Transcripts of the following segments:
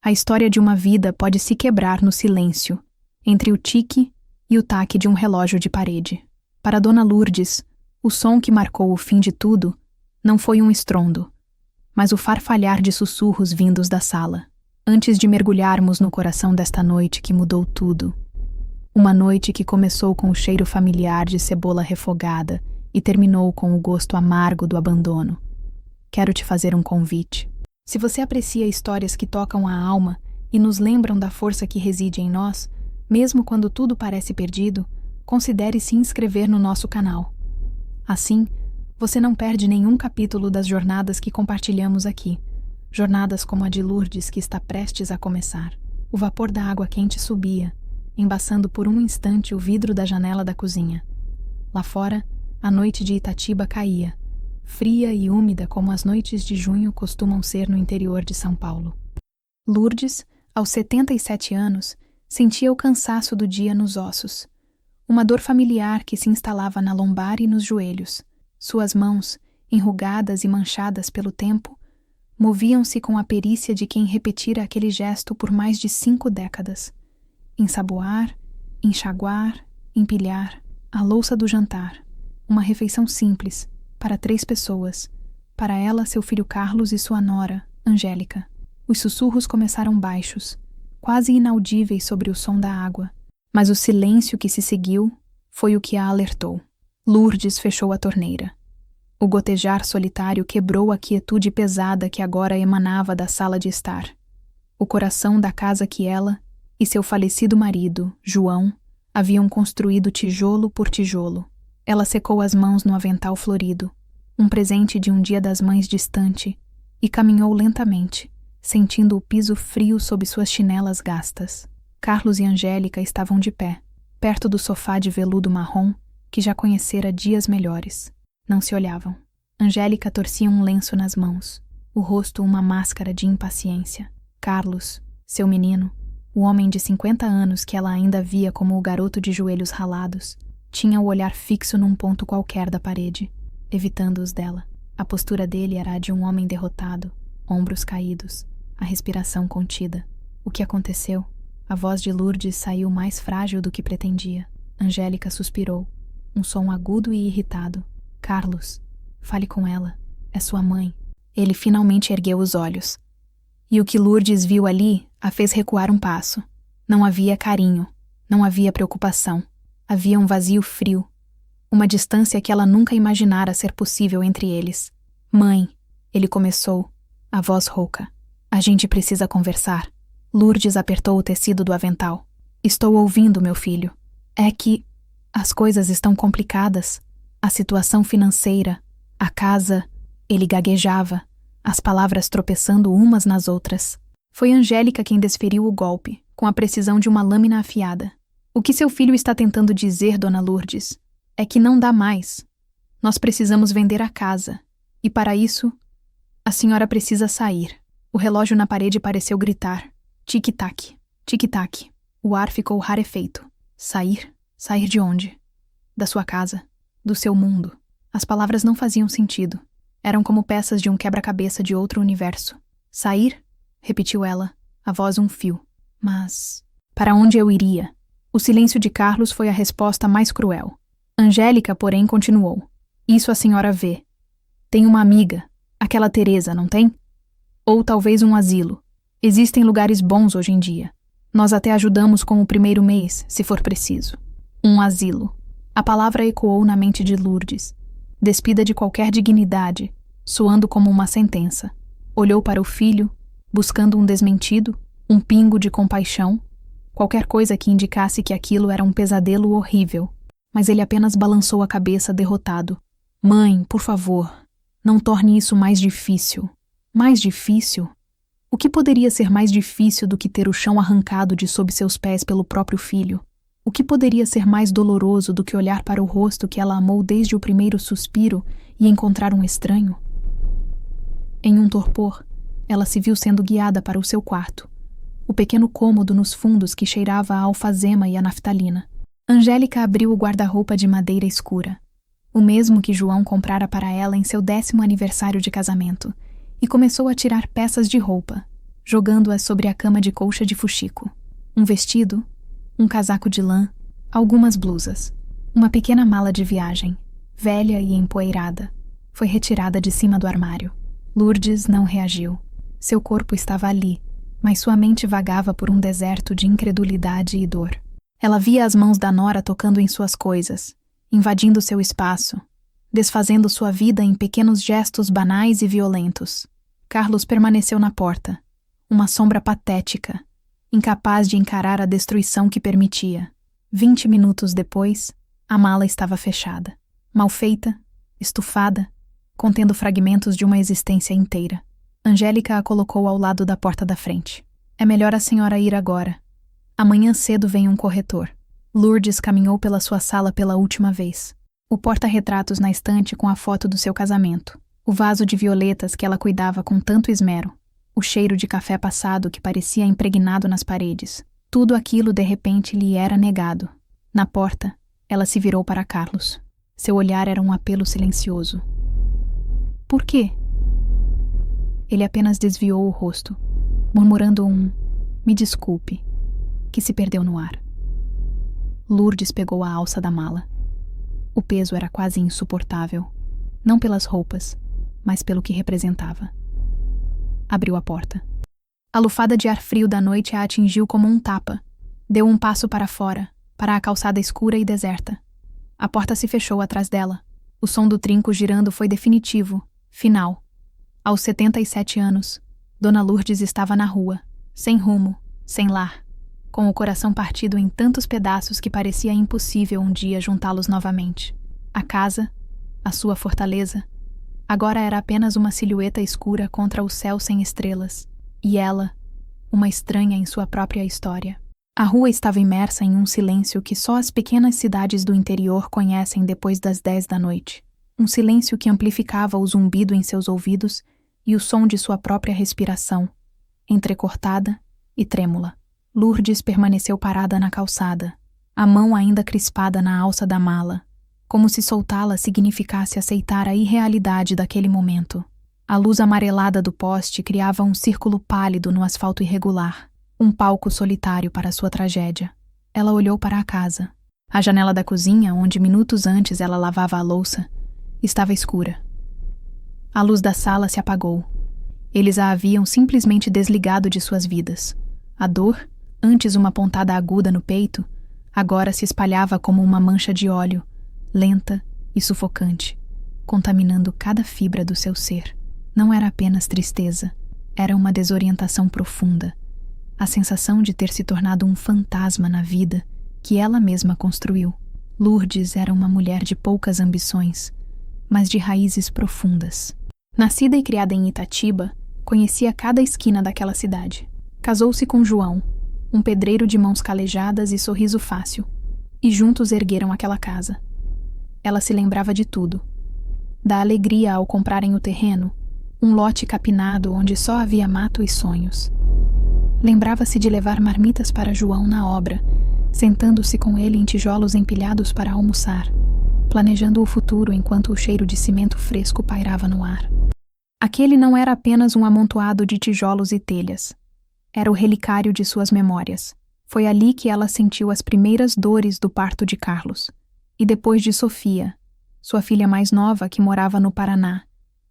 A história de uma vida pode se quebrar no silêncio, entre o tique e o taque de um relógio de parede. Para Dona Lourdes, o som que marcou o fim de tudo não foi um estrondo, mas o farfalhar de sussurros vindos da sala, antes de mergulharmos no coração desta noite que mudou tudo. Uma noite que começou com o cheiro familiar de cebola refogada e terminou com o gosto amargo do abandono. Quero te fazer um convite. Se você aprecia histórias que tocam a alma e nos lembram da força que reside em nós, mesmo quando tudo parece perdido, considere se inscrever no nosso canal. Assim, você não perde nenhum capítulo das jornadas que compartilhamos aqui. Jornadas como a de Lourdes, que está prestes a começar. O vapor da água quente subia, embaçando por um instante o vidro da janela da cozinha. Lá fora, a noite de Itatiba caía, fria e úmida como as noites de junho costumam ser no interior de São Paulo. Lourdes, aos 77 anos, sentia o cansaço do dia nos ossos. Uma dor familiar que se instalava na lombar e nos joelhos. Suas mãos, enrugadas e manchadas pelo tempo, moviam-se com a perícia de quem repetira aquele gesto por mais de 5 décadas. Ensaboar, enxaguar, empilhar, a louça do jantar. Uma refeição simples, para 3 pessoas. Para ela, seu filho Carlos e sua nora, Angélica. Os sussurros começaram baixos, quase inaudíveis sobre o som da água. Mas o silêncio que se seguiu foi o que a alertou. Lourdes fechou a torneira. O gotejar solitário quebrou a quietude pesada que agora emanava da sala de estar. O coração da casa que ela e seu falecido marido, João, haviam construído tijolo por tijolo. Ela secou as mãos no avental florido, um presente de um Dia das Mães distante, e caminhou lentamente, sentindo o piso frio sob suas chinelas gastas. Carlos e Angélica estavam de pé, perto do sofá de veludo marrom que já conhecera dias melhores. Não se olhavam. Angélica torcia um lenço nas mãos, o rosto uma máscara de impaciência. Carlos, seu menino, o homem de 50 anos que ela ainda via como o garoto de joelhos ralados, tinha o olhar fixo num ponto qualquer da parede, evitando os dela. A postura dele era a de um homem derrotado, ombros caídos, a respiração contida. O que aconteceu? A voz de Lourdes saiu mais frágil do que pretendia. Angélica suspirou, um som agudo e irritado. Carlos, fale com ela. É sua mãe. Ele finalmente ergueu os olhos. E o que Lourdes viu ali a fez recuar um passo. Não havia carinho, não havia preocupação. Havia um vazio frio, uma distância que ela nunca imaginara ser possível entre eles. Mãe, ele começou, a voz rouca. A gente precisa conversar. Lourdes apertou o tecido do avental. Estou ouvindo, meu filho. É que as coisas estão complicadas. A situação financeira, a casa... Ele gaguejava, as palavras tropeçando umas nas outras. Foi Angélica quem desferiu o golpe, com a precisão de uma lâmina afiada. O que seu filho está tentando dizer, Dona Lourdes, é que não dá mais. Nós precisamos vender a casa. E para isso, a senhora precisa sair. O relógio na parede pareceu gritar. Tic-tac, tic-tac. O ar ficou rarefeito. Sair? Sair de onde? Da sua casa. Do seu mundo. As palavras não faziam sentido. Eram como peças de um quebra-cabeça de outro universo. Sair? Repetiu ela, a voz um fio. Mas... para onde eu iria? O silêncio de Carlos foi a resposta mais cruel. Angélica, porém, continuou. Isso a senhora vê. Tem uma amiga, aquela Teresa, não tem? Ou talvez um asilo. Existem lugares bons hoje em dia. Nós até ajudamos com o primeiro mês, se for preciso. Um asilo. A palavra ecoou na mente de Lourdes, despida de qualquer dignidade, soando como uma sentença. Olhou para o filho, buscando um desmentido, um pingo de compaixão, qualquer coisa que indicasse que aquilo era um pesadelo horrível. Mas ele apenas balançou a cabeça derrotado. Mãe, por favor, não torne isso mais difícil. Mais difícil? O que poderia ser mais difícil do que ter o chão arrancado de sob seus pés pelo próprio filho? O que poderia ser mais doloroso do que olhar para o rosto que ela amou desde o primeiro suspiro e encontrar um estranho? Em um torpor, ela se viu sendo guiada para o seu quarto, o pequeno cômodo nos fundos que cheirava a alfazema e a naftalina. Angélica abriu o guarda-roupa de madeira escura, o mesmo que João comprara para ela em seu 10º aniversário de casamento, e começou a tirar peças de roupa, jogando-as sobre a cama de colcha de fuxico. Um vestido, um casaco de lã, algumas blusas. Uma pequena mala de viagem, velha e empoeirada, foi retirada de cima do armário. Lourdes não reagiu. Seu corpo estava ali, mas sua mente vagava por um deserto de incredulidade e dor. Ela via as mãos da nora tocando em suas coisas, invadindo seu espaço, desfazendo sua vida em pequenos gestos banais e violentos. Carlos permaneceu na porta, uma sombra patética, incapaz de encarar a destruição que permitia. 20 minutos depois, a mala estava fechada, mal feita, estufada, contendo fragmentos de uma existência inteira. Angélica a colocou ao lado da porta da frente. É melhor a senhora ir agora. Amanhã cedo vem um corretor. Lourdes caminhou pela sua sala pela última vez. O porta-retratos na estante com a foto do seu casamento. O vaso de violetas que ela cuidava com tanto esmero. O cheiro de café passado que parecia impregnado nas paredes. Tudo aquilo de repente lhe era negado. Na porta, ela se virou para Carlos. Seu olhar era um apelo silencioso. Por quê? Ele apenas desviou o rosto, murmurando um "me desculpe", que se perdeu no ar. Lourdes pegou a alça da mala. O peso era quase insuportável, não pelas roupas, mas pelo que representava. Abriu a porta. A lufada de ar frio da noite a atingiu como um tapa. Deu um passo para fora, para a calçada escura e deserta. A porta se fechou atrás dela. O som do trinco girando foi definitivo, final. Aos 77 anos, Dona Lourdes estava na rua, sem rumo, sem lar, com o coração partido em tantos pedaços que parecia impossível um dia juntá-los novamente. A casa, a sua fortaleza, agora era apenas uma silhueta escura contra o céu sem estrelas, e ela, uma estranha em sua própria história. A rua estava imersa em um silêncio que só as pequenas cidades do interior conhecem depois das 10 da noite. Um silêncio que amplificava o zumbido em seus ouvidos e o som de sua própria respiração, entrecortada e trêmula. Lourdes permaneceu parada na calçada, a mão ainda crispada na alça da mala, como se soltá-la significasse aceitar a irrealidade daquele momento. A luz amarelada do poste criava um círculo pálido no asfalto irregular, um palco solitário para sua tragédia. Ela olhou para a casa. A janela da cozinha, onde minutos antes ela lavava a louça, estava escura. A luz da sala se apagou. Eles a haviam simplesmente desligado de suas vidas. A dor, antes uma pontada aguda no peito, agora se espalhava como uma mancha de óleo, lenta e sufocante, contaminando cada fibra do seu ser. Não era apenas tristeza, era uma desorientação profunda, a sensação de ter se tornado um fantasma na vida que ela mesma construiu. Lourdes era uma mulher de poucas ambições, mas de raízes profundas. Nascida e criada em Itatiba, conhecia cada esquina daquela cidade. Casou-se com João, um pedreiro de mãos calejadas e sorriso fácil, e juntos ergueram aquela casa. Ela se lembrava de tudo. Da alegria ao comprarem o terreno, um lote capinado onde só havia mato e sonhos. Lembrava-se de levar marmitas para João na obra, sentando-se com ele em tijolos empilhados para almoçar, planejando o futuro enquanto o cheiro de cimento fresco pairava no ar. Aquele não era apenas um amontoado de tijolos e telhas. Era o relicário de suas memórias. Foi ali que ela sentiu as primeiras dores do parto de Carlos. E depois de Sofia, sua filha mais nova que morava no Paraná,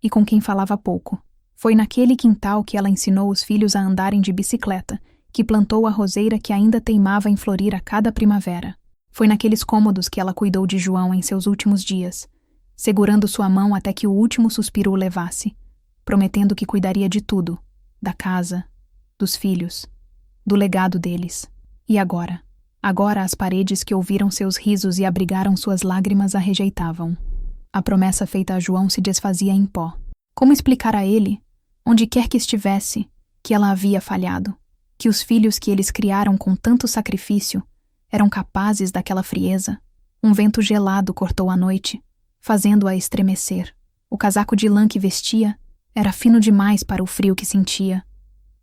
e com quem falava pouco. Foi naquele quintal que ela ensinou os filhos a andarem de bicicleta, que plantou a roseira que ainda teimava em florir a cada primavera. Foi naqueles cômodos que ela cuidou de João em seus últimos dias, segurando sua mão até que o último suspiro o levasse, prometendo que cuidaria de tudo, da casa, dos filhos, do legado deles. E agora? Agora as paredes que ouviram seus risos e abrigaram suas lágrimas a rejeitavam. A promessa feita a João se desfazia em pó. Como explicar a ele, onde quer que estivesse, que ela havia falhado, que os filhos que eles criaram com tanto sacrifício eram capazes daquela frieza? Um vento gelado cortou a noite, fazendo-a estremecer. O casaco de lã que vestia era fino demais para o frio que sentia.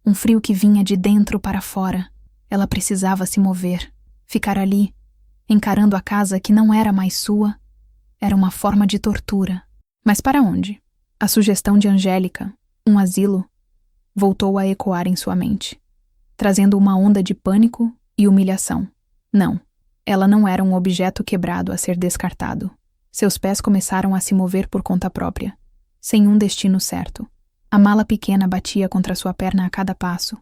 Um frio que vinha de dentro para fora. Ela precisava se mover, ficar ali, encarando a casa que não era mais sua. Era uma forma de tortura. Mas para onde? A sugestão de Angélica, um asilo, voltou a ecoar em sua mente, trazendo uma onda de pânico e humilhação. Não, ela não era um objeto quebrado a ser descartado. Seus pés começaram a se mover por conta própria, sem um destino certo. A mala pequena batia contra sua perna a cada passo,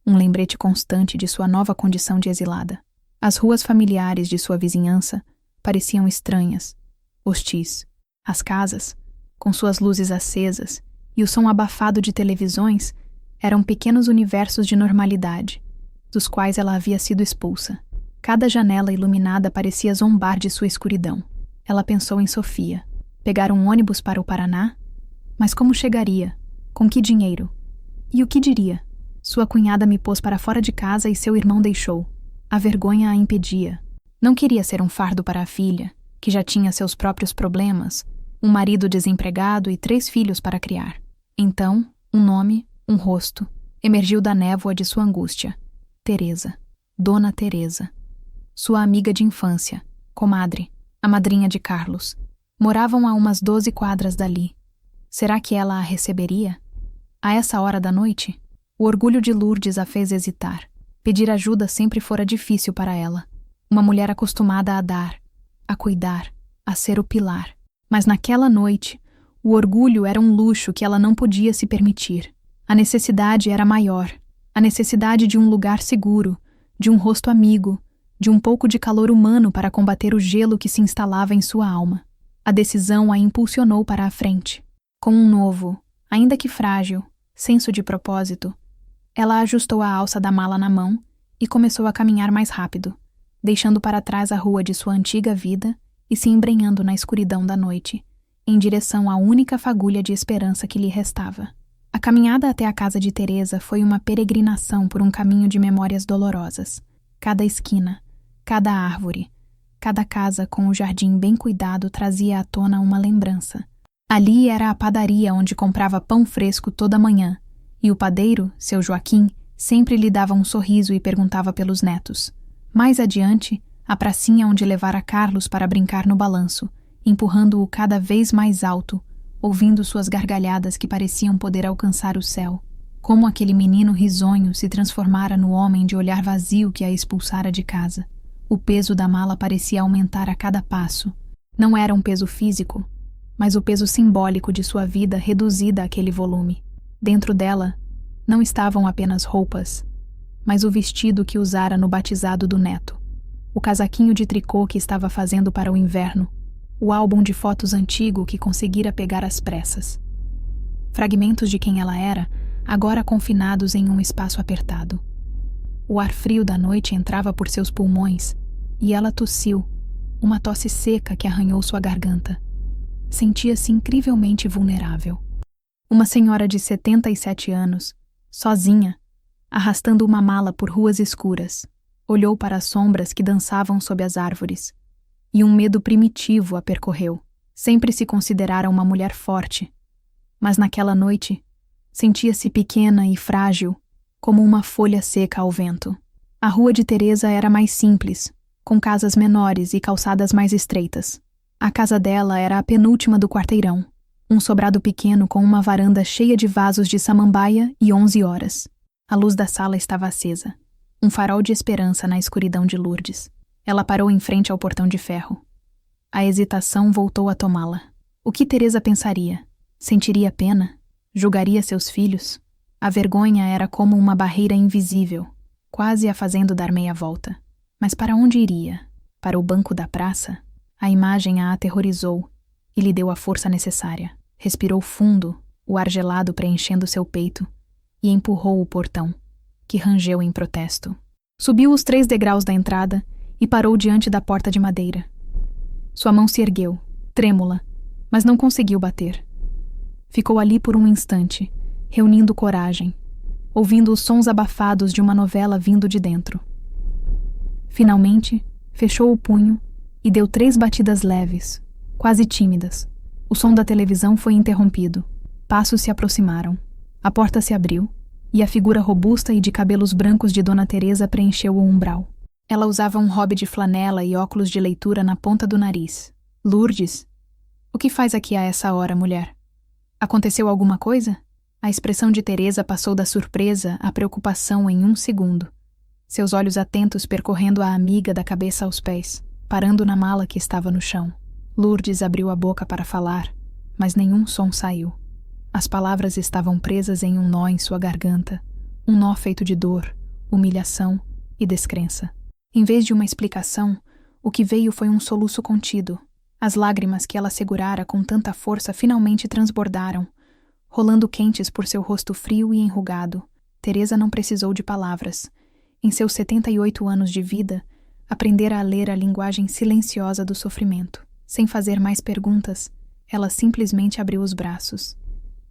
um lembrete constante de sua nova condição de exilada. As ruas familiares de sua vizinhança pareciam estranhas, hostis. As casas, com suas luzes acesas e o som abafado de televisões, eram pequenos universos de normalidade, dos quais ela havia sido expulsa. Cada janela iluminada parecia zombar de sua escuridão. Ela pensou em Sofia. Pegar um ônibus para o Paraná? Mas como chegaria? Com que dinheiro? E o que diria? Sua cunhada me pôs para fora de casa e seu irmão deixou. A vergonha a impedia. Não queria ser um fardo para a filha, que já tinha seus próprios problemas, um marido desempregado e 3 filhos para criar. Então, um nome, um rosto, emergiu da névoa de sua angústia. Teresa. Dona Teresa. Sua amiga de infância, comadre, a madrinha de Carlos. Moravam a umas 12 quadras dali. Será que ela a receberia? A essa hora da noite? O orgulho de Lourdes a fez hesitar. Pedir ajuda sempre fora difícil para ela. Uma mulher acostumada a dar, a cuidar, a ser o pilar. Mas naquela noite, o orgulho era um luxo que ela não podia se permitir. A necessidade era maior. A necessidade de um lugar seguro, de um rosto amigo, de um pouco de calor humano para combater o gelo que se instalava em sua alma. A decisão a impulsionou para a frente. Com um novo, ainda que frágil, senso de propósito, ela ajustou a alça da mala na mão e começou a caminhar mais rápido, deixando para trás a rua de sua antiga vida e se embrenhando na escuridão da noite, em direção à única fagulha de esperança que lhe restava. A caminhada até a casa de Teresa foi uma peregrinação por um caminho de memórias dolorosas. Cada esquina, cada árvore, cada casa com o jardim bem cuidado trazia à tona uma lembrança. Ali era a padaria onde comprava pão fresco toda manhã, e o padeiro, seu Joaquim, sempre lhe dava um sorriso e perguntava pelos netos. Mais adiante, a pracinha onde levara Carlos para brincar no balanço, empurrando-o cada vez mais alto, ouvindo suas gargalhadas que pareciam poder alcançar o céu. Como aquele menino risonho se transformara no homem de olhar vazio que a expulsara de casa. O peso da mala parecia aumentar a cada passo. Não era um peso físico, mas o peso simbólico de sua vida reduzida àquele volume. Dentro dela, não estavam apenas roupas, mas o vestido que usara no batizado do neto, o casaquinho de tricô que estava fazendo para o inverno, o álbum de fotos antigo que conseguira pegar às pressas. Fragmentos de quem ela era, agora confinados em um espaço apertado. O ar frio da noite entrava por seus pulmões e ela tossiu, uma tosse seca que arranhou sua garganta. Sentia-se incrivelmente vulnerável. Uma senhora de 77 anos, sozinha, arrastando uma mala por ruas escuras, olhou para as sombras que dançavam sob as árvores, e um medo primitivo a percorreu. Sempre se considerara uma mulher forte, mas naquela noite sentia-se pequena e frágil, como uma folha seca ao vento. A rua de Teresa era mais simples, com casas menores e calçadas mais estreitas. A casa dela era a penúltima do quarteirão, um sobrado pequeno com uma varanda cheia de vasos de samambaia e 11 horas. A luz da sala estava acesa, um farol de esperança na escuridão de Lourdes. Ela parou em frente ao portão de ferro. A hesitação voltou a tomá-la. O que Teresa pensaria? Sentiria pena? Julgaria seus filhos? A vergonha era como uma barreira invisível, quase a fazendo dar meia volta. Mas para onde iria? Para o banco da praça? A imagem a aterrorizou e lhe deu a força necessária. Respirou fundo, o ar gelado preenchendo seu peito, e empurrou o portão, que rangeu em protesto. Subiu os 3 degraus da entrada e parou diante da porta de madeira. Sua mão se ergueu, trêmula, mas não conseguiu bater. Ficou ali por um instante, reunindo coragem, ouvindo os sons abafados de uma novela vindo de dentro. Finalmente, fechou o punho e deu 3 batidas leves, quase tímidas. O som da televisão foi interrompido. Passos se aproximaram. A porta se abriu e a figura robusta e de cabelos brancos de Dona Teresa preencheu o umbral. Ela usava um robe de flanela e óculos de leitura na ponta do nariz. Lourdes? O que faz aqui a essa hora, mulher? Aconteceu alguma coisa? A expressão de Teresa passou da surpresa à preocupação em 1 segundo. Seus olhos atentos percorrendo a amiga da cabeça aos pés, parando na mala que estava no chão. Lourdes abriu a boca para falar, mas nenhum som saiu. As palavras estavam presas em um nó em sua garganta, um nó feito de dor, humilhação e descrença. Em vez de uma explicação, o que veio foi um soluço contido. As lágrimas que ela segurara com tanta força finalmente transbordaram, rolando quentes por seu rosto frio e enrugado. Teresa não precisou de palavras. Em seus 78 anos de vida, aprendera a ler a linguagem silenciosa do sofrimento. Sem fazer mais perguntas, ela simplesmente abriu os braços.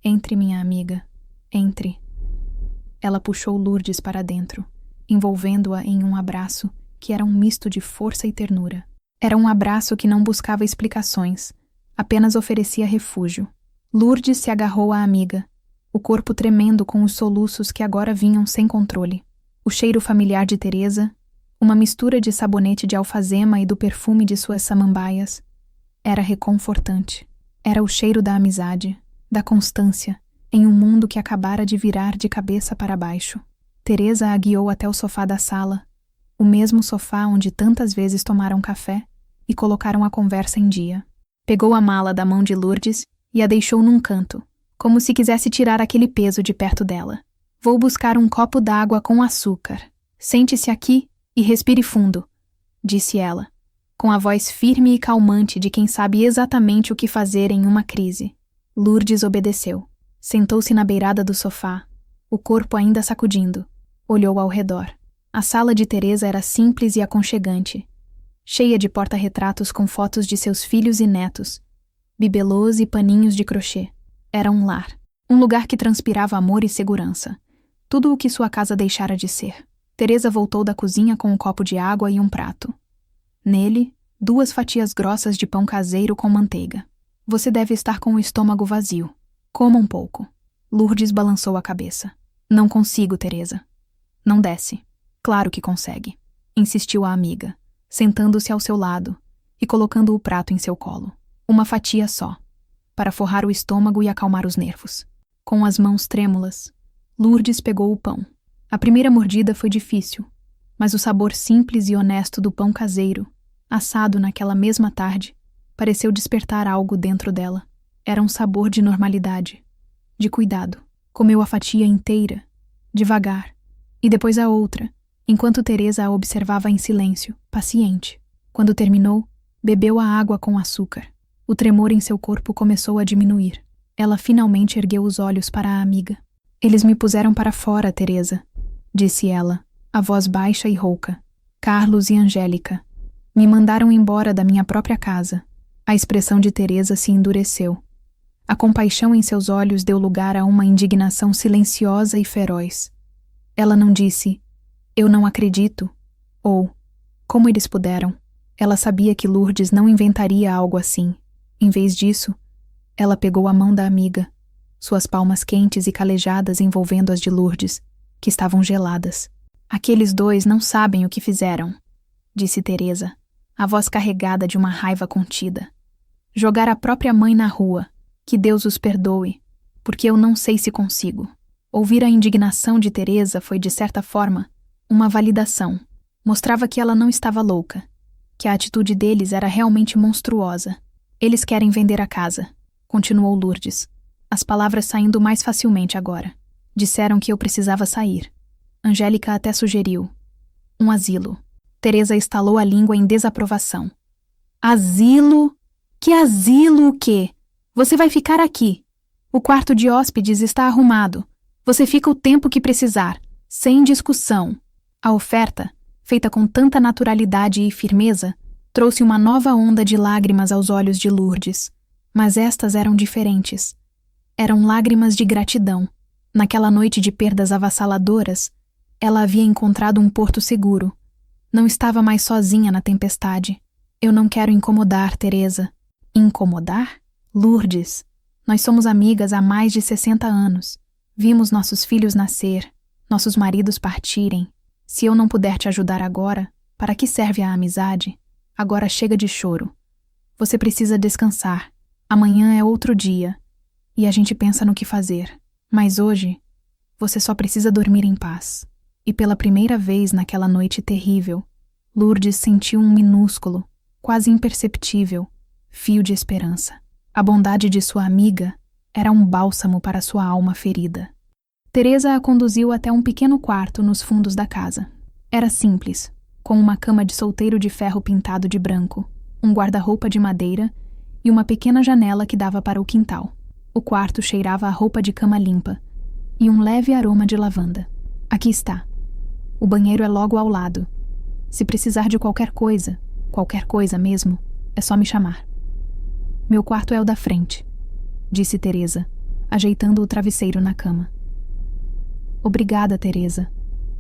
Entre, minha amiga, entre. Ela puxou Lourdes para dentro, envolvendo-a em um abraço que era um misto de força e ternura. Era um abraço que não buscava explicações, apenas oferecia refúgio. Lourdes se agarrou à amiga, o corpo tremendo com os soluços que agora vinham sem controle. O cheiro familiar de Teresa, uma mistura de sabonete de alfazema e do perfume de suas samambaias, era reconfortante. Era o cheiro da amizade, da constância, em um mundo que acabara de virar de cabeça para baixo. Teresa a guiou até o sofá da sala, o mesmo sofá onde tantas vezes tomaram café e colocaram a conversa em dia. Pegou a mala da mão de Lourdes e a deixou num canto, como se quisesse tirar aquele peso de perto dela. Vou buscar um copo d'água com açúcar. Sente-se aqui e respire fundo, disse ela, com a voz firme e calmante de quem sabe exatamente o que fazer em uma crise. Lourdes obedeceu. Sentou-se na beirada do sofá, o corpo ainda sacudindo. Olhou ao redor. A sala de Teresa era simples e aconchegante, cheia de porta-retratos com fotos de seus filhos e netos, bibelôs e paninhos de crochê. Era um lar, um lugar que transpirava amor e segurança. Tudo o que sua casa deixara de ser. Teresa voltou da cozinha com um copo de água e um prato. Nele, 2 fatias grossas de pão caseiro com manteiga. Você deve estar com o estômago vazio. Coma um pouco. Lourdes balançou a cabeça. Não consigo, Teresa. Não desce. Claro que consegue, insistiu a amiga, sentando-se ao seu lado e colocando o prato em seu colo. Uma fatia só, para forrar o estômago e acalmar os nervos. Com as mãos trêmulas, Lourdes pegou o pão. A primeira mordida foi difícil, mas o sabor simples e honesto do pão caseiro, assado naquela mesma tarde, pareceu despertar algo dentro dela. Era um sabor de normalidade, de cuidado. Comeu a fatia inteira, devagar, e depois a outra, enquanto Teresa a observava em silêncio, paciente. Quando terminou, bebeu a água com açúcar. O tremor em seu corpo começou a diminuir. Ela finalmente ergueu os olhos para a amiga. Eles me puseram para fora, Teresa, disse ela, a voz baixa e rouca. Carlos e Angélica. Me mandaram embora da minha própria casa. A expressão de Teresa se endureceu. A compaixão em seus olhos deu lugar a uma indignação silenciosa e feroz. Ela não disse, eu não acredito, ou, como eles puderam. Ela sabia que Lourdes não inventaria algo assim. Em vez disso, ela pegou a mão da amiga, suas palmas quentes e calejadas envolvendo as de Lourdes, que estavam geladas. Aqueles 2 não sabem o que fizeram, disse Teresa, a voz carregada de uma raiva contida. Jogar a própria mãe na rua. Que Deus os perdoe, porque eu não sei se consigo. Ouvir a indignação de Teresa foi, de certa forma, uma validação. Mostrava que ela não estava louca, que a atitude deles era realmente monstruosa. Eles querem vender a casa, continuou Lourdes, as palavras saindo mais facilmente agora. Disseram que eu precisava sair. Angélica até sugeriu. Um asilo. Teresa estalou a língua em desaprovação. Asilo? Que asilo o quê? Você vai ficar aqui. O quarto de hóspedes está arrumado. Você fica o tempo que precisar, sem discussão. A oferta, feita com tanta naturalidade e firmeza, trouxe uma nova onda de lágrimas aos olhos de Lourdes. Mas estas eram diferentes. Eram lágrimas de gratidão. Naquela noite de perdas avassaladoras, ela havia encontrado um porto seguro. Não estava mais sozinha na tempestade. Eu não quero incomodar, Teresa. Incomodar? Lourdes, nós somos amigas há mais de 60 anos. Vimos nossos filhos nascer, nossos maridos partirem. Se eu não puder te ajudar agora, para que serve a amizade? Agora chega de choro. Você precisa descansar. Amanhã é outro dia. E a gente pensa no que fazer. Mas hoje, você só precisa dormir em paz. E pela primeira vez naquela noite terrível, Lourdes sentiu um minúsculo, quase imperceptível, fio de esperança. A bondade de sua amiga era um bálsamo para sua alma ferida. Teresa a conduziu até um pequeno quarto nos fundos da casa. Era simples, com uma cama de solteiro de ferro pintado de branco, um guarda-roupa de madeira e uma pequena janela que dava para o quintal. O quarto cheirava a roupa de cama limpa e um leve aroma de lavanda. Aqui está. O banheiro é logo ao lado. Se precisar de qualquer coisa mesmo, é só me chamar. Meu quarto é o da frente, disse Teresa, ajeitando o travesseiro na cama. Obrigada, Teresa.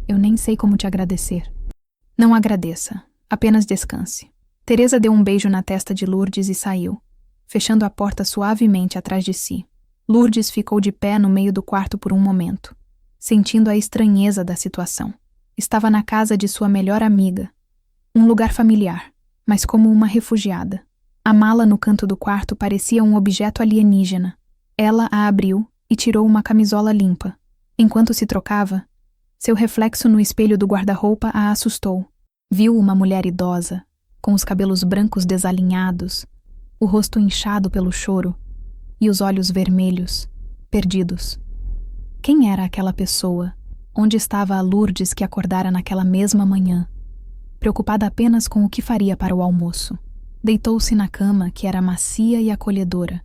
Eu nem sei como te agradecer. Não agradeça, apenas descanse. Teresa deu um beijo na testa de Lourdes e saiu, fechando a porta suavemente atrás de si. Lourdes ficou de pé no meio do quarto por um momento, sentindo a estranheza da situação. Estava na casa de sua melhor amiga, um lugar familiar, mas como uma refugiada. A mala no canto do quarto parecia um objeto alienígena. Ela a abriu e tirou uma camisola limpa. Enquanto se trocava, seu reflexo no espelho do guarda-roupa a assustou. Viu uma mulher idosa, com os cabelos brancos desalinhados, o rosto inchado pelo choro e os olhos vermelhos, perdidos. Quem era aquela pessoa? Onde estava a Lourdes que acordara naquela mesma manhã, preocupada apenas com o que faria para o almoço? Deitou-se na cama, que era macia e acolhedora,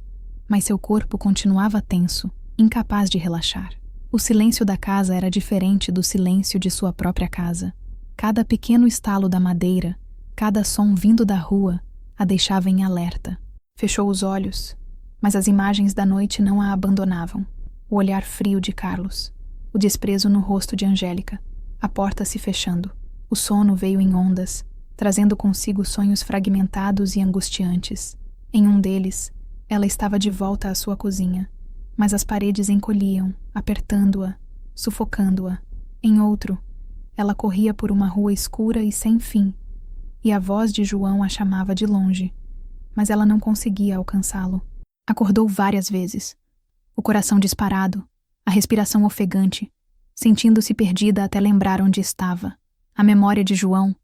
mas seu corpo continuava tenso, incapaz de relaxar. O silêncio da casa era diferente do silêncio de sua própria casa. Cada pequeno estalo da madeira, cada som vindo da rua, a deixava em alerta. Fechou os olhos, mas as imagens da noite não a abandonavam. O olhar frio de Carlos, o desprezo no rosto de Angélica, a porta se fechando. O sono veio em ondas, trazendo consigo sonhos fragmentados e angustiantes. Em um deles, ela estava de volta à sua cozinha, mas as paredes encolhiam, apertando-a, sufocando-a. Em outro, ela corria por uma rua escura e sem fim, e a voz de João a chamava de longe, mas ela não conseguia alcançá-lo. Acordou várias vezes, o coração disparado, a respiração ofegante, sentindo-se perdida até lembrar onde estava. A memória de João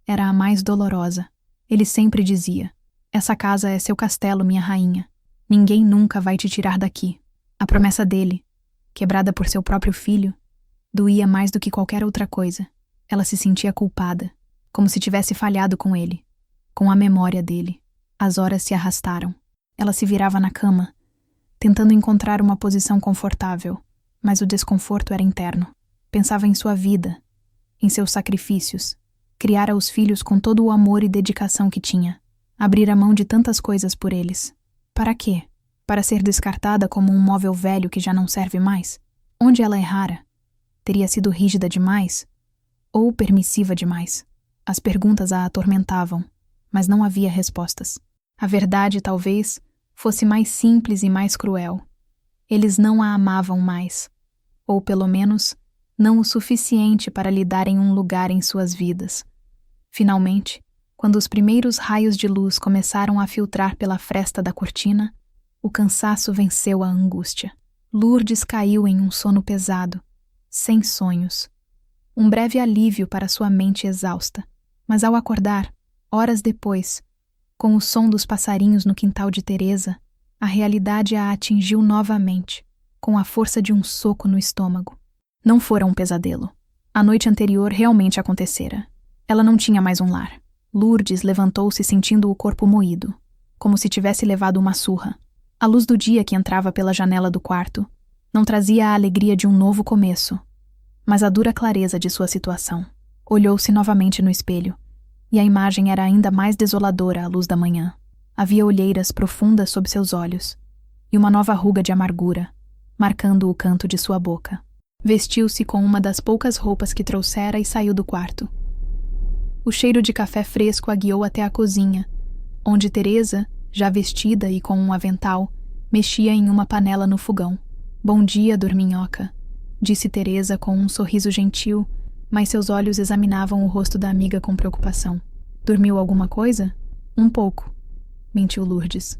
era a mais dolorosa. Ele sempre dizia: "Essa casa é seu castelo, minha rainha. Ninguém nunca vai te tirar daqui." A promessa dele, quebrada por seu próprio filho, doía mais do que qualquer outra coisa. Ela se sentia culpada, como se tivesse falhado com ele, com a memória dele. As horas se arrastaram. Ela se virava na cama, tentando encontrar uma posição confortável, mas o desconforto era interno. Pensava em sua vida, em seus sacrifícios. Criara os filhos com todo o amor e dedicação que tinha. Abrir a mão de tantas coisas por eles. Para quê? Para ser descartada como um móvel velho que já não serve mais? Onde ela errara? Teria sido rígida demais? Ou permissiva demais? As perguntas a atormentavam, mas não havia respostas. A verdade, talvez, fosse mais simples e mais cruel. Eles não a amavam mais. Ou, pelo menos, não o suficiente para lhe darem um lugar em suas vidas. Finalmente, quando os primeiros raios de luz começaram a filtrar pela fresta da cortina, o cansaço venceu a angústia. Lourdes caiu em um sono pesado, sem sonhos. Um breve alívio para sua mente exausta. Mas ao acordar, horas depois, com o som dos passarinhos no quintal de Teresa, a realidade a atingiu novamente, com a força de um soco no estômago. Não fora um pesadelo. A noite anterior realmente acontecera. Ela não tinha mais um lar. Lourdes levantou-se sentindo o corpo moído, como se tivesse levado uma surra. A luz do dia que entrava pela janela do quarto não trazia a alegria de um novo começo, mas a dura clareza de sua situação. Olhou-se novamente no espelho, e a imagem era ainda mais desoladora à luz da manhã. Havia olheiras profundas sob seus olhos, e uma nova ruga de amargura, marcando o canto de sua boca. Vestiu-se com uma das poucas roupas que trouxera e saiu do quarto. O cheiro de café fresco a guiou até a cozinha, onde Teresa, já vestida e com um avental, mexia em uma panela no fogão. "Bom dia, dorminhoca", disse Teresa com um sorriso gentil, mas seus olhos examinavam o rosto da amiga com preocupação. "Dormiu alguma coisa?" "Um pouco", mentiu Lourdes.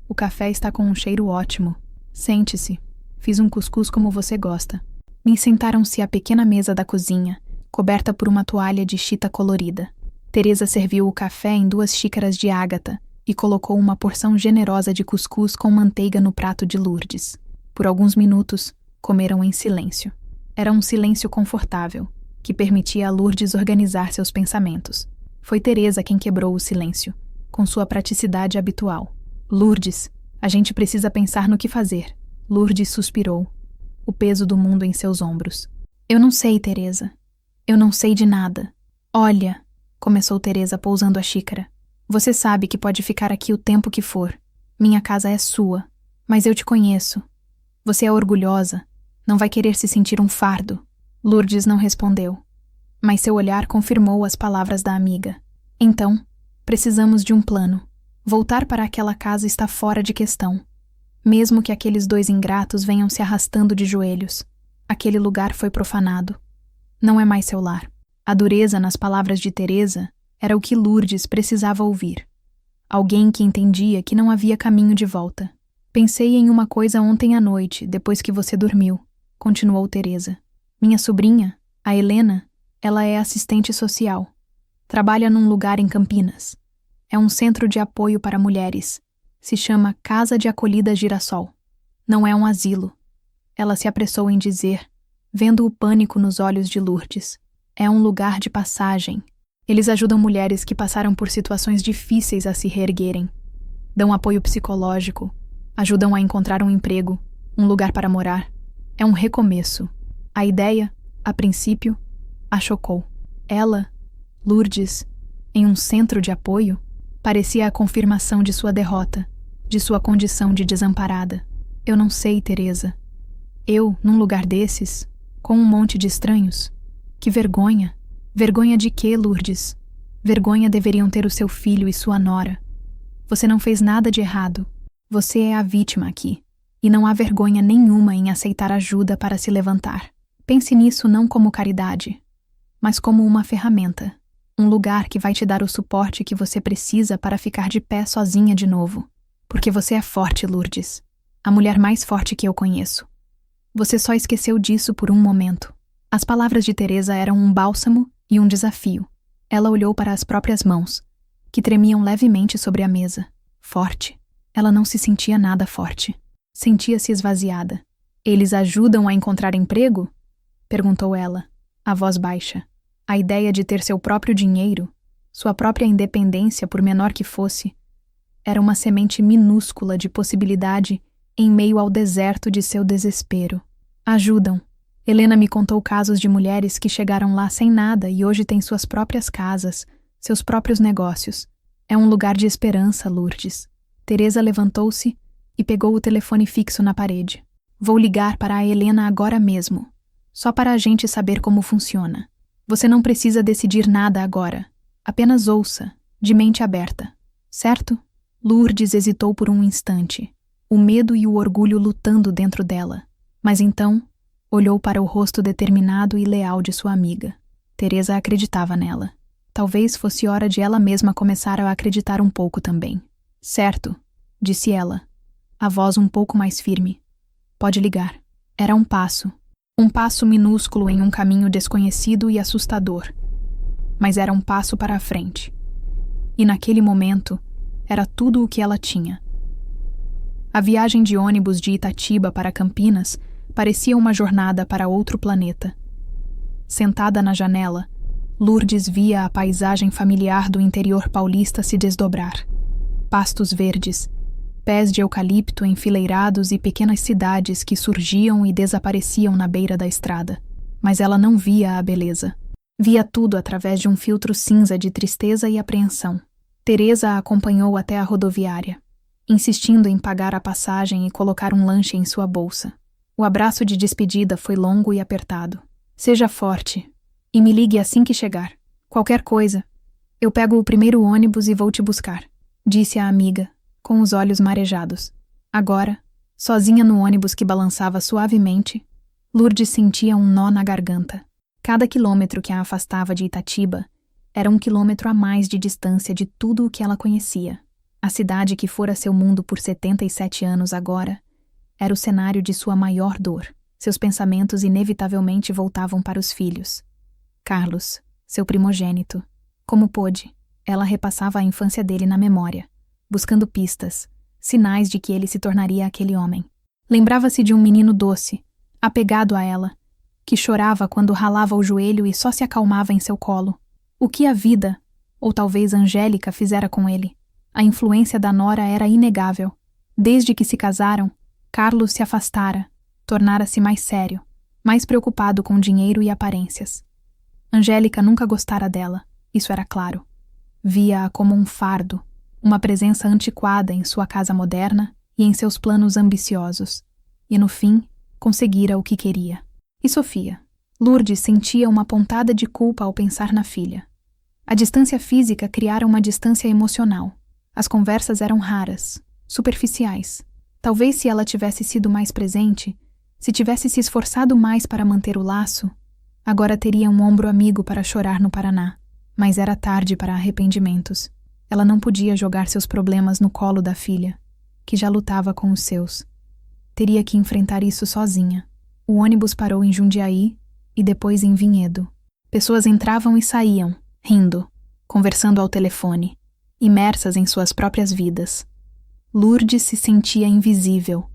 "O café está com um cheiro ótimo. Sente-se." Fiz um cuscuz como você gosta. Me sentaram-se à pequena mesa da cozinha, coberta por uma toalha de chita colorida. Teresa serviu o café em 2 xícaras de ágata e colocou uma porção generosa de cuscuz com manteiga no prato de Lourdes. Por alguns minutos, comeram em silêncio. Era um silêncio confortável, que permitia a Lourdes organizar seus pensamentos. Foi Teresa quem quebrou o silêncio, com sua praticidade habitual. Lourdes, a gente precisa pensar no que fazer. Lourdes suspirou, o peso do mundo em seus ombros. Eu não sei, Teresa. Eu não sei de nada. Olha, começou Teresa pousando a xícara. Você sabe que pode ficar aqui o tempo que for. Minha casa é sua, mas eu te conheço. Você é orgulhosa, não vai querer se sentir um fardo. Lourdes não respondeu, mas seu olhar confirmou as palavras da amiga. Então, precisamos de um plano. Voltar para aquela casa está fora de questão. Mesmo que aqueles 2 ingratos venham se arrastando de joelhos, aquele lugar foi profanado. Não é mais seu lar. A dureza nas palavras de Teresa era o que Lourdes precisava ouvir. Alguém que entendia que não havia caminho de volta. Pensei em uma coisa ontem à noite, depois que você dormiu, continuou Teresa. Minha sobrinha, a Helena, ela é assistente social. Trabalha num lugar em Campinas. É um centro de apoio para mulheres. Se chama Casa de Acolhida Girassol. Não é um asilo. Ela se apressou em dizer, vendo o pânico nos olhos de Lourdes. É um lugar de passagem. Eles ajudam mulheres que passaram por situações difíceis a se reerguerem. Dão apoio psicológico, ajudam a encontrar um emprego, um lugar para morar. É um recomeço. A ideia, a princípio, a chocou. Ela, Lourdes, em um centro de apoio, parecia a confirmação de sua derrota, de sua condição de desamparada. Eu não sei, Teresa. Eu, num lugar desses, com um monte de estranhos. Que vergonha. Vergonha de quê, Lourdes? Vergonha deveriam ter o seu filho e sua nora. Você não fez nada de errado. Você é a vítima aqui. E não há vergonha nenhuma em aceitar ajuda para se levantar. Pense nisso não como caridade, mas como uma ferramenta. Um lugar que vai te dar o suporte que você precisa para ficar de pé sozinha de novo. Porque você é forte, Lourdes. A mulher mais forte que eu conheço. Você só esqueceu disso por um momento. As palavras de Teresa eram um bálsamo e um desafio. Ela olhou para as próprias mãos, que tremiam levemente sobre a mesa. Forte. Ela não se sentia nada forte. Sentia-se esvaziada. Eles ajudam a encontrar emprego? Perguntou ela, a voz baixa. A ideia de ter seu próprio dinheiro, sua própria independência, por menor que fosse, era uma semente minúscula de possibilidade em meio ao deserto de seu desespero. Ajudam. Helena me contou casos de mulheres que chegaram lá sem nada e hoje têm suas próprias casas, seus próprios negócios. É um lugar de esperança, Lourdes. Teresa levantou-se e pegou o telefone fixo na parede. Vou ligar para a Helena agora mesmo, só para a gente saber como funciona. Você não precisa decidir nada agora. Apenas ouça, de mente aberta. Certo? Lourdes hesitou por um instante, o medo e o orgulho lutando dentro dela. Mas então, olhou para o rosto determinado e leal de sua amiga. Teresa acreditava nela. Talvez fosse hora de ela mesma começar a acreditar um pouco também. Certo, disse ela, a voz um pouco mais firme. Pode ligar. Era um passo minúsculo em um caminho desconhecido e assustador. Mas era um passo para a frente. E naquele momento, era tudo o que ela tinha. A viagem de ônibus de Itatiba para Campinas parecia uma jornada para outro planeta. Sentada na janela, Lourdes via a paisagem familiar do interior paulista se desdobrar. Pastos verdes, pés de eucalipto enfileirados e pequenas cidades que surgiam e desapareciam na beira da estrada. Mas ela não via a beleza. Via tudo através de um filtro cinza de tristeza e apreensão. Teresa a acompanhou até a rodoviária, insistindo em pagar a passagem e colocar um lanche em sua bolsa. O abraço de despedida foi longo e apertado. Seja forte e me ligue assim que chegar. Qualquer coisa. Eu pego o primeiro ônibus e vou te buscar, disse a amiga, com os olhos marejados. Agora, sozinha no ônibus que balançava suavemente, Lourdes sentia um nó na garganta. Cada quilômetro que a afastava de Itatiba era 1 quilômetro a mais de distância de tudo o que ela conhecia. A cidade que fora seu mundo por 77 anos agora Era o cenário de sua maior dor. Seus pensamentos inevitavelmente voltavam para os filhos. Carlos, seu primogênito. Como pôde, ela repassava a infância dele na memória, buscando pistas, sinais de que ele se tornaria aquele homem. Lembrava-se de um menino doce, apegado a ela, que chorava quando ralava o joelho e só se acalmava em seu colo. O que a vida, ou talvez Angélica, fizera com ele? A influência da nora era inegável. Desde que se casaram, Carlos se afastara, tornara-se mais sério, mais preocupado com dinheiro e aparências. Angélica nunca gostara dela, isso era claro. Via-a como um fardo, uma presença antiquada em sua casa moderna e em seus planos ambiciosos. E no fim, conseguira o que queria. E Sofia? Lourdes sentia uma pontada de culpa ao pensar na filha. A distância física criara uma distância emocional. As conversas eram raras, superficiais. Talvez se ela tivesse sido mais presente, se tivesse se esforçado mais para manter o laço, agora teria um ombro amigo para chorar no Paraná. Mas era tarde para arrependimentos. Ela não podia jogar seus problemas no colo da filha, que já lutava com os seus. Teria que enfrentar isso sozinha. O ônibus parou em Jundiaí e depois em Vinhedo. Pessoas entravam e saíam, rindo, conversando ao telefone, imersas em suas próprias vidas. Lourdes se sentia invisível,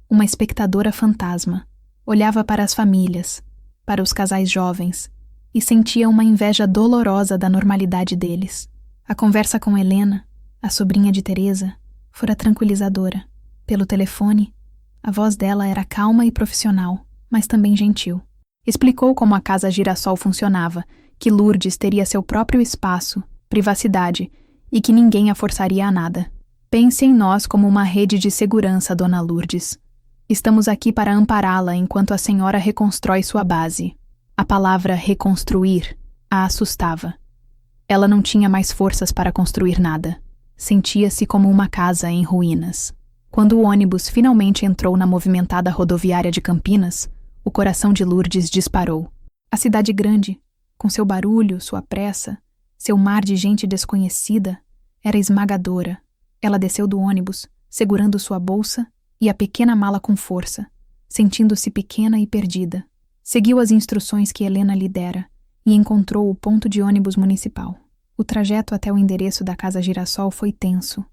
uma espectadora fantasma. Olhava para as famílias, para os casais jovens, e sentia uma inveja dolorosa da normalidade deles. A conversa com Helena, a sobrinha de Teresa, fora tranquilizadora. Pelo telefone, a voz dela era calma e profissional, mas também gentil. Explicou como a Casa Girassol funcionava, que Lourdes teria seu próprio espaço, privacidade, e que ninguém a forçaria a nada. Pense em nós como uma rede de segurança, Dona Lourdes. Estamos aqui para ampará-la enquanto a senhora reconstrói sua base. A palavra reconstruir a assustava. Ela não tinha mais forças para construir nada. Sentia-se como uma casa em ruínas. Quando o ônibus finalmente entrou na movimentada rodoviária de Campinas, o coração de Lourdes disparou. A cidade grande, com seu barulho, sua pressa, seu mar de gente desconhecida, era esmagadora. Ela desceu do ônibus, segurando sua bolsa e a pequena mala com força, sentindo-se pequena e perdida. Seguiu as instruções que Helena lhe dera e encontrou o ponto de ônibus municipal. O trajeto até o endereço da Casa Girassol foi tenso,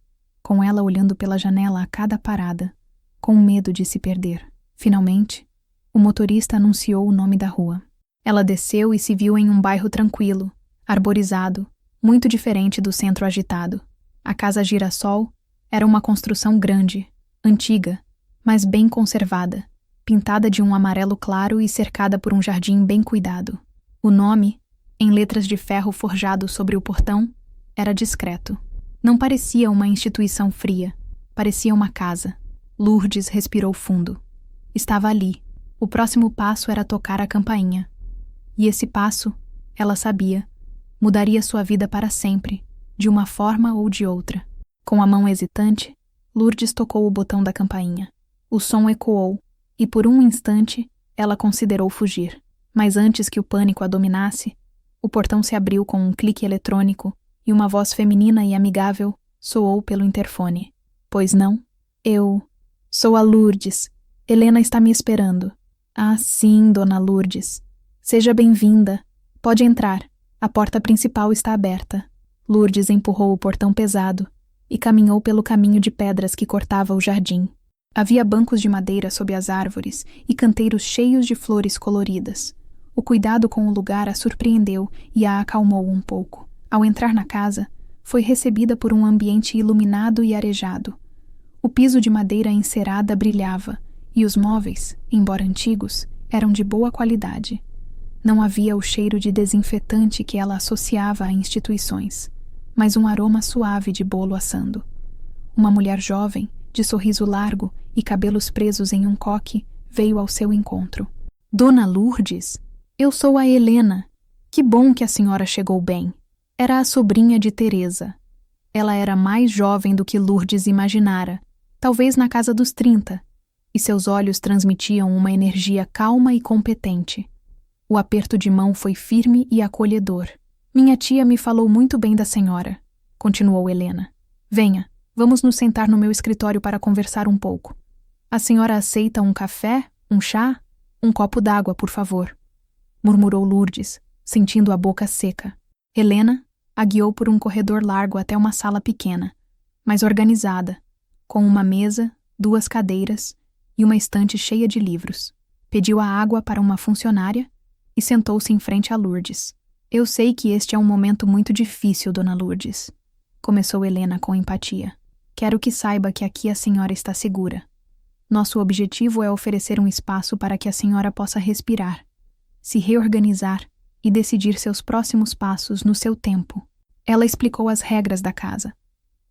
com ela olhando pela janela a cada parada, com medo de se perder. Finalmente, o motorista anunciou o nome da rua. Ela desceu e se viu em um bairro tranquilo, arborizado, muito diferente do centro agitado. A Casa Girassol era uma construção grande, antiga, mas bem conservada, pintada de um amarelo claro e cercada por um jardim bem cuidado. O nome, em letras de ferro forjado sobre o portão, era discreto. Não parecia uma instituição fria, parecia uma casa. Lourdes respirou fundo. Estava ali. O próximo passo era tocar a campainha. E esse passo, ela sabia, mudaria sua vida para sempre, de uma forma ou de outra. Com a mão hesitante, Lourdes tocou o botão da campainha. O som ecoou, e por um instante ela considerou fugir. Mas antes que o pânico a dominasse, o portão se abriu com um clique eletrônico e uma voz feminina e amigável soou pelo interfone. Pois não? Eu sou a Lourdes. Helena está me esperando. Ah, sim, Dona Lourdes. Seja bem-vinda. Pode entrar. A porta principal está aberta. Lourdes empurrou o portão pesado e caminhou pelo caminho de pedras que cortava o jardim. Havia bancos de madeira sob as árvores e canteiros cheios de flores coloridas. O cuidado com o lugar a surpreendeu e a acalmou um pouco. Ao entrar na casa, foi recebida por um ambiente iluminado e arejado. O piso de madeira encerada brilhava e os móveis, embora antigos, eram de boa qualidade. Não havia o cheiro de desinfetante que ela associava a instituições, mas um aroma suave de bolo assando. Uma mulher jovem, de sorriso largo e cabelos presos em um coque, veio ao seu encontro. Dona Lourdes, eu sou a Helena. Que bom que a senhora chegou bem. Era a sobrinha de Teresa. Ela era mais jovem do que Lourdes imaginara, talvez na casa dos 30, e seus olhos transmitiam uma energia calma e competente. O aperto de mão foi firme e acolhedor. Minha tia me falou muito bem da senhora, continuou Helena. Venha, vamos nos sentar no meu escritório para conversar um pouco. A senhora aceita um café, um chá? Um copo d'água, por favor, murmurou Lourdes, sentindo a boca seca. Helena a guiou por um corredor largo até uma sala pequena, mas organizada, com uma mesa, 2 cadeiras e uma estante cheia de livros. Pediu a água para uma funcionária e sentou-se em frente a Lourdes. Eu sei que este é um momento muito difícil, dona Lourdes, começou Helena com empatia. Quero que saiba que aqui a senhora está segura. Nosso objetivo é oferecer um espaço para que a senhora possa respirar, se reorganizar e decidir seus próximos passos no seu tempo. Ela explicou as regras da casa,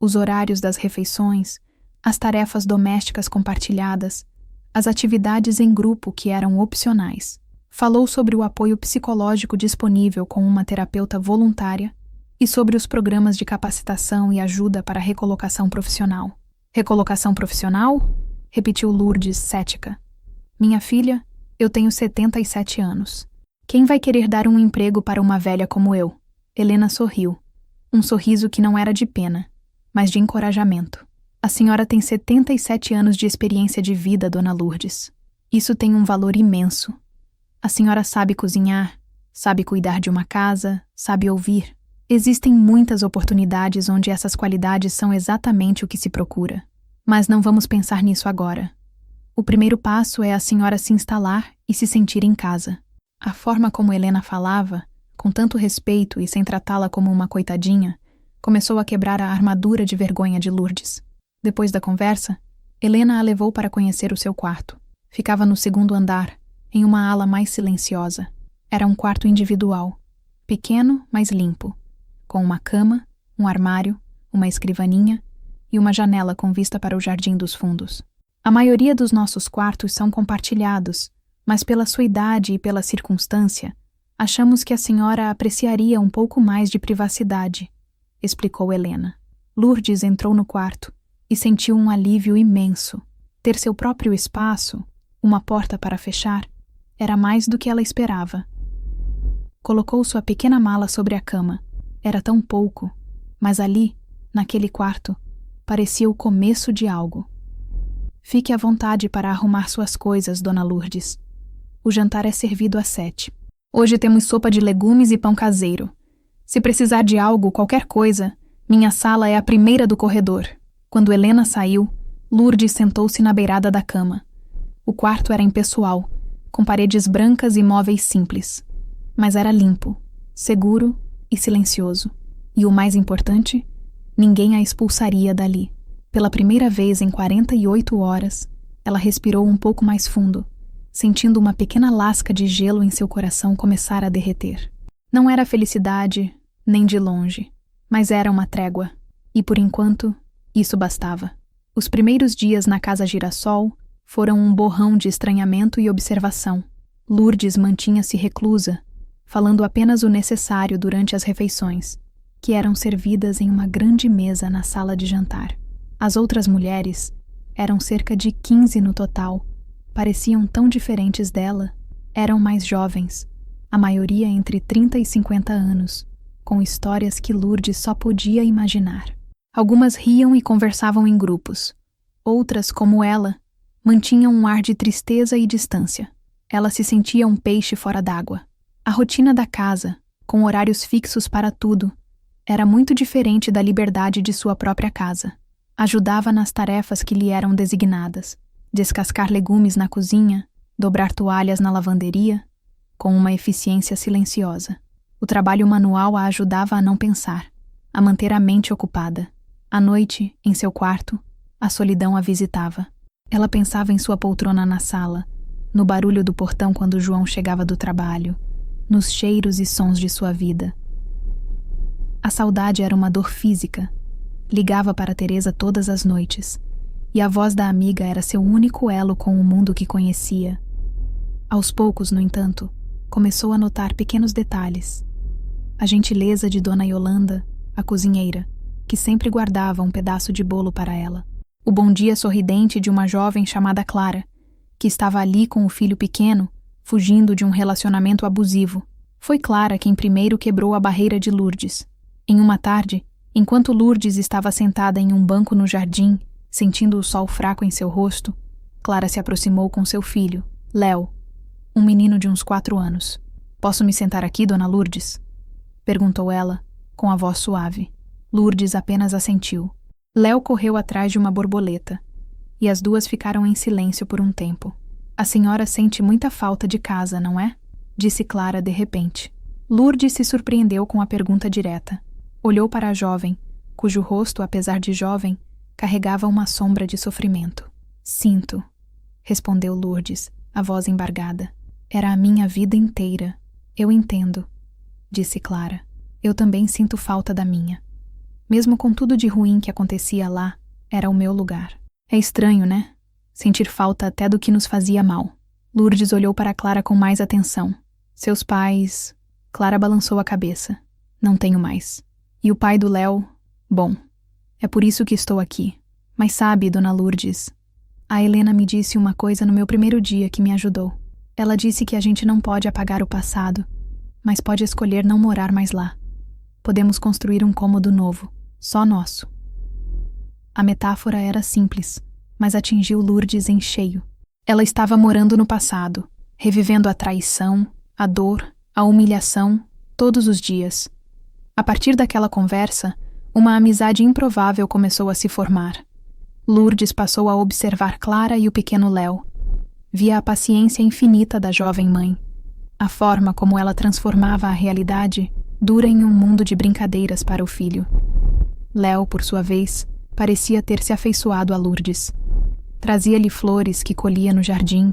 os horários das refeições, as tarefas domésticas compartilhadas, as atividades em grupo que eram opcionais. Falou sobre o apoio psicológico disponível com uma terapeuta voluntária e sobre os programas de capacitação e ajuda para recolocação profissional. Recolocação profissional? Repetiu Lourdes, cética. Minha filha, eu tenho 77 anos. Quem vai querer dar um emprego para uma velha como eu? Helena sorriu. Um sorriso que não era de pena, mas de encorajamento. A senhora tem 77 anos de experiência de vida, dona Lourdes. Isso tem um valor imenso. A senhora sabe cozinhar, sabe cuidar de uma casa, sabe ouvir. Existem muitas oportunidades onde essas qualidades são exatamente o que se procura. Mas não vamos pensar nisso agora. O primeiro passo é a senhora se instalar e se sentir em casa. A forma como Helena falava, com tanto respeito e sem tratá-la como uma coitadinha, começou a quebrar a armadura de vergonha de Lourdes. Depois da conversa, Helena a levou para conhecer o seu quarto. Ficava no 2º andar, em uma ala mais silenciosa. Era um quarto individual, pequeno, mas limpo, com uma cama, um armário, uma escrivaninha e uma janela com vista para o jardim dos fundos. A maioria dos nossos quartos são compartilhados, mas pela sua idade e pela circunstância, achamos que a senhora apreciaria um pouco mais de privacidade, explicou Helena. Lourdes entrou no quarto e sentiu um alívio imenso. Ter seu próprio espaço, uma porta para fechar, era mais do que ela esperava. Colocou sua pequena mala sobre a cama. Era tão pouco, mas ali, naquele quarto, parecia o começo de algo. Fique à vontade para arrumar suas coisas, dona Lourdes. O jantar é servido às 7. Hoje temos sopa de legumes e pão caseiro. Se precisar de algo, qualquer coisa, minha sala é a primeira do corredor. Quando Helena saiu, Lourdes sentou-se na beirada da cama. O quarto era impessoal, com paredes brancas e móveis simples. Mas era limpo, seguro e silencioso. E o mais importante, ninguém a expulsaria dali. Pela primeira vez em 48 horas, ela respirou um pouco mais fundo, sentindo uma pequena lasca de gelo em seu coração começar a derreter. Não era felicidade, nem de longe, mas era uma trégua. E por enquanto, isso bastava. Os primeiros dias na Casa Girassol foram um borrão de estranhamento e observação. Lourdes mantinha-se reclusa, falando apenas o necessário durante as refeições, que eram servidas em uma grande mesa na sala de jantar. As outras mulheres, eram cerca de 15 no total, pareciam tão diferentes dela. Eram mais jovens, a maioria entre 30 e 50 anos, com histórias que Lourdes só podia imaginar. Algumas riam e conversavam em grupos. Outras, como ela, mantinham um ar de tristeza e distância. Ela se sentia um peixe fora d'água. A rotina da casa, com horários fixos para tudo, era muito diferente da liberdade de sua própria casa. Ajudava nas tarefas que lhe eram designadas, descascar legumes na cozinha, dobrar toalhas na lavanderia, com uma eficiência silenciosa. O trabalho manual a ajudava a não pensar, a manter a mente ocupada. À noite, em seu quarto, a solidão a visitava. Ela pensava em sua poltrona na sala, no barulho do portão quando João chegava do trabalho, nos cheiros e sons de sua vida. A saudade era uma dor física. Ligava para Teresa todas as noites, e a voz da amiga era seu único elo com o mundo que conhecia. Aos poucos, no entanto, começou a notar pequenos detalhes. A gentileza de Dona Yolanda, a cozinheira, que sempre guardava um pedaço de bolo para ela. O bom dia sorridente de uma jovem chamada Clara, que estava ali com o filho pequeno, fugindo de um relacionamento abusivo. Foi Clara quem primeiro quebrou a barreira de Lourdes. Em uma tarde, enquanto Lourdes estava sentada em um banco no jardim, sentindo o sol fraco em seu rosto, Clara se aproximou com seu filho, Léo, um menino de uns 4 anos. "Posso me sentar aqui, Dona Lourdes?" perguntou ela, com a voz suave. Lourdes apenas assentiu. Léo correu atrás de uma borboleta, e as duas ficaram em silêncio por um tempo. "A senhora sente muita falta de casa, não é?" disse Clara de repente. Lourdes se surpreendeu com a pergunta direta. Olhou para a jovem, cujo rosto, apesar de jovem, carregava uma sombra de sofrimento. "Sinto", respondeu Lourdes, a voz embargada. "Era a minha vida inteira. Eu entendo", disse Clara. "Eu também sinto falta da minha. Mesmo com tudo de ruim que acontecia lá, era o meu lugar. É estranho, né? Sentir falta até do que nos fazia mal." Lourdes olhou para Clara com mais atenção. "Seus pais..." Clara balançou a cabeça. "Não tenho mais. E o pai do Léo? Bom, é por isso que estou aqui. Mas sabe, Dona Lourdes, a Helena me disse uma coisa no meu primeiro dia que me ajudou. Ela disse que a gente não pode apagar o passado, mas pode escolher não morar mais lá. Podemos construir um cômodo novo, só nosso." A metáfora era simples, mas atingiu Lourdes em cheio. Ela estava morando no passado, revivendo a traição, a dor, a humilhação, todos os dias. A partir daquela conversa, uma amizade improvável começou a se formar. Lourdes passou a observar Clara e o pequeno Léo. Via a paciência infinita da jovem mãe, a forma como ela transformava a realidade dura em um mundo de brincadeiras para o filho. Léo, por sua vez, parecia ter se afeiçoado a Lourdes. Trazia-lhe flores que colhia no jardim,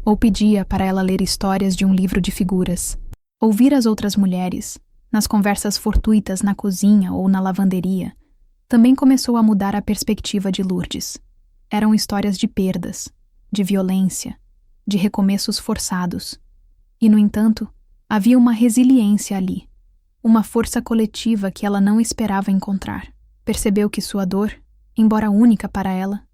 ou pedia para ela ler histórias de um livro de figuras. Ouvir as outras mulheres, nas conversas fortuitas na cozinha ou na lavanderia, também começou a mudar a perspectiva de Lourdes. Eram histórias de perdas, de violência, de recomeços forçados. E, no entanto, havia uma resiliência ali, uma força coletiva que ela não esperava encontrar. Percebeu que sua dor, embora única para ela,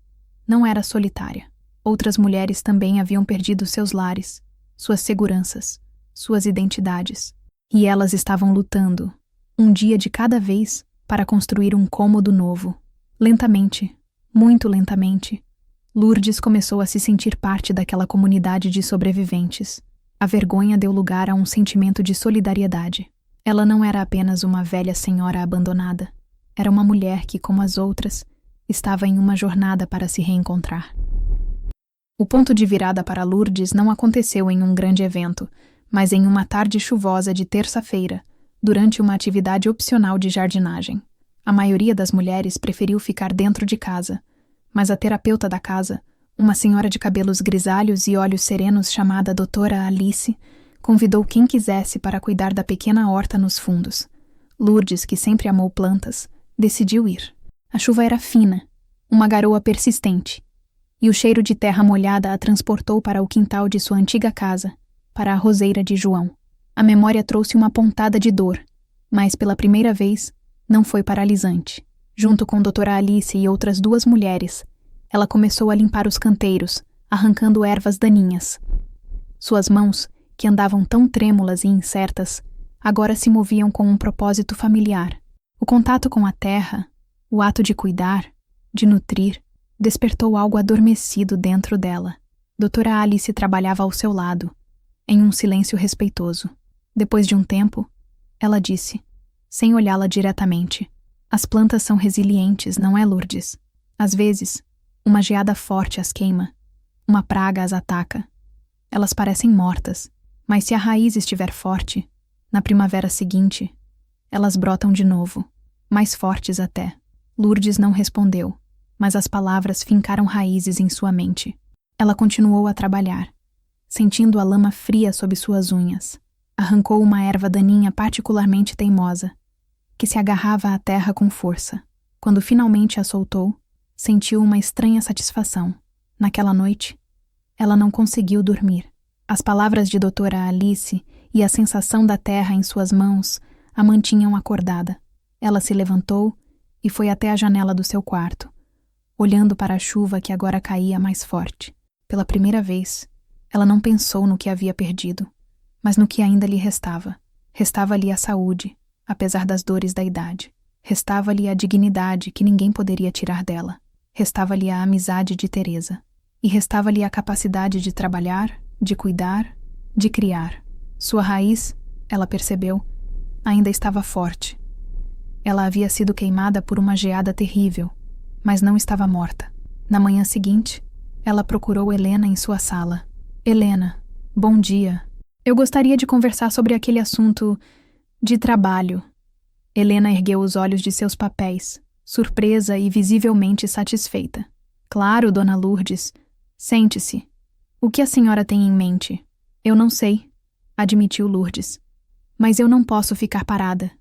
não era solitária. Outras mulheres também haviam perdido seus lares, suas seguranças, suas identidades. E elas estavam lutando, um dia de cada vez, para construir um cômodo novo. Lentamente, muito lentamente, Lourdes começou a se sentir parte daquela comunidade de sobreviventes. A vergonha deu lugar a um sentimento de solidariedade. Ela não era apenas uma velha senhora abandonada. Era uma mulher que, como as outras, estava em uma jornada para se reencontrar. O ponto de virada para Lourdes não aconteceu em um grande evento, mas em uma tarde chuvosa de terça-feira, durante uma atividade opcional de jardinagem. A maioria das mulheres preferiu ficar dentro de casa, mas a terapeuta da casa, uma senhora de cabelos grisalhos e olhos serenos chamada Doutora Alice, convidou quem quisesse para cuidar da pequena horta nos fundos. Lourdes, que sempre amou plantas, decidiu ir. A chuva era fina, uma garoa persistente, e o cheiro de terra molhada a transportou para o quintal de sua antiga casa, para a roseira de João. A memória trouxe uma pontada de dor, mas pela primeira vez não foi paralisante. Junto com Doutora Alice e outras 2 mulheres, ela começou a limpar os canteiros, arrancando ervas daninhas. Suas mãos, que andavam tão trêmulas e incertas, agora se moviam com um propósito familiar. O contato com a terra, o ato de cuidar, de nutrir, despertou algo adormecido dentro dela. Doutora Alice trabalhava ao seu lado, em um silêncio respeitoso. Depois de um tempo, ela disse, sem olhá-la diretamente: "As plantas são resilientes, não é, Lourdes? Às vezes, uma geada forte as queima, uma praga as ataca. Elas parecem mortas, mas se a raiz estiver forte, na primavera seguinte, elas brotam de novo, mais fortes até." Lourdes não respondeu, mas as palavras fincaram raízes em sua mente. Ela continuou a trabalhar, sentindo a lama fria sob suas unhas. Arrancou uma erva daninha particularmente teimosa, que se agarrava à terra com força. Quando finalmente a soltou, sentiu uma estranha satisfação. Naquela noite, ela não conseguiu dormir. As palavras de Doutora Alice e a sensação da terra em suas mãos a mantinham acordada. Ela se levantou e foi até a janela do seu quarto, olhando para a chuva que agora caía mais forte. Pela primeira vez, ela não pensou no que havia perdido, mas no que ainda lhe restava. Restava-lhe a saúde, apesar das dores da idade. Restava-lhe a dignidade que ninguém poderia tirar dela. Restava-lhe a amizade de Teresa. e restava-lhe a capacidade de trabalhar, de cuidar, de criar. Sua raiz, ela percebeu, ainda estava forte. Ela havia sido queimada por uma geada terrível, mas não estava morta. Na manhã seguinte, ela procurou Helena em sua sala. Helena, bom dia. Eu gostaria de conversar sobre aquele assunto de trabalho. Helena ergueu os olhos de seus papéis, surpresa e visivelmente satisfeita. Claro, dona Lourdes. Sente-se. O que a senhora tem em mente? Eu não sei, admitiu Lourdes. Mas eu não posso ficar parada.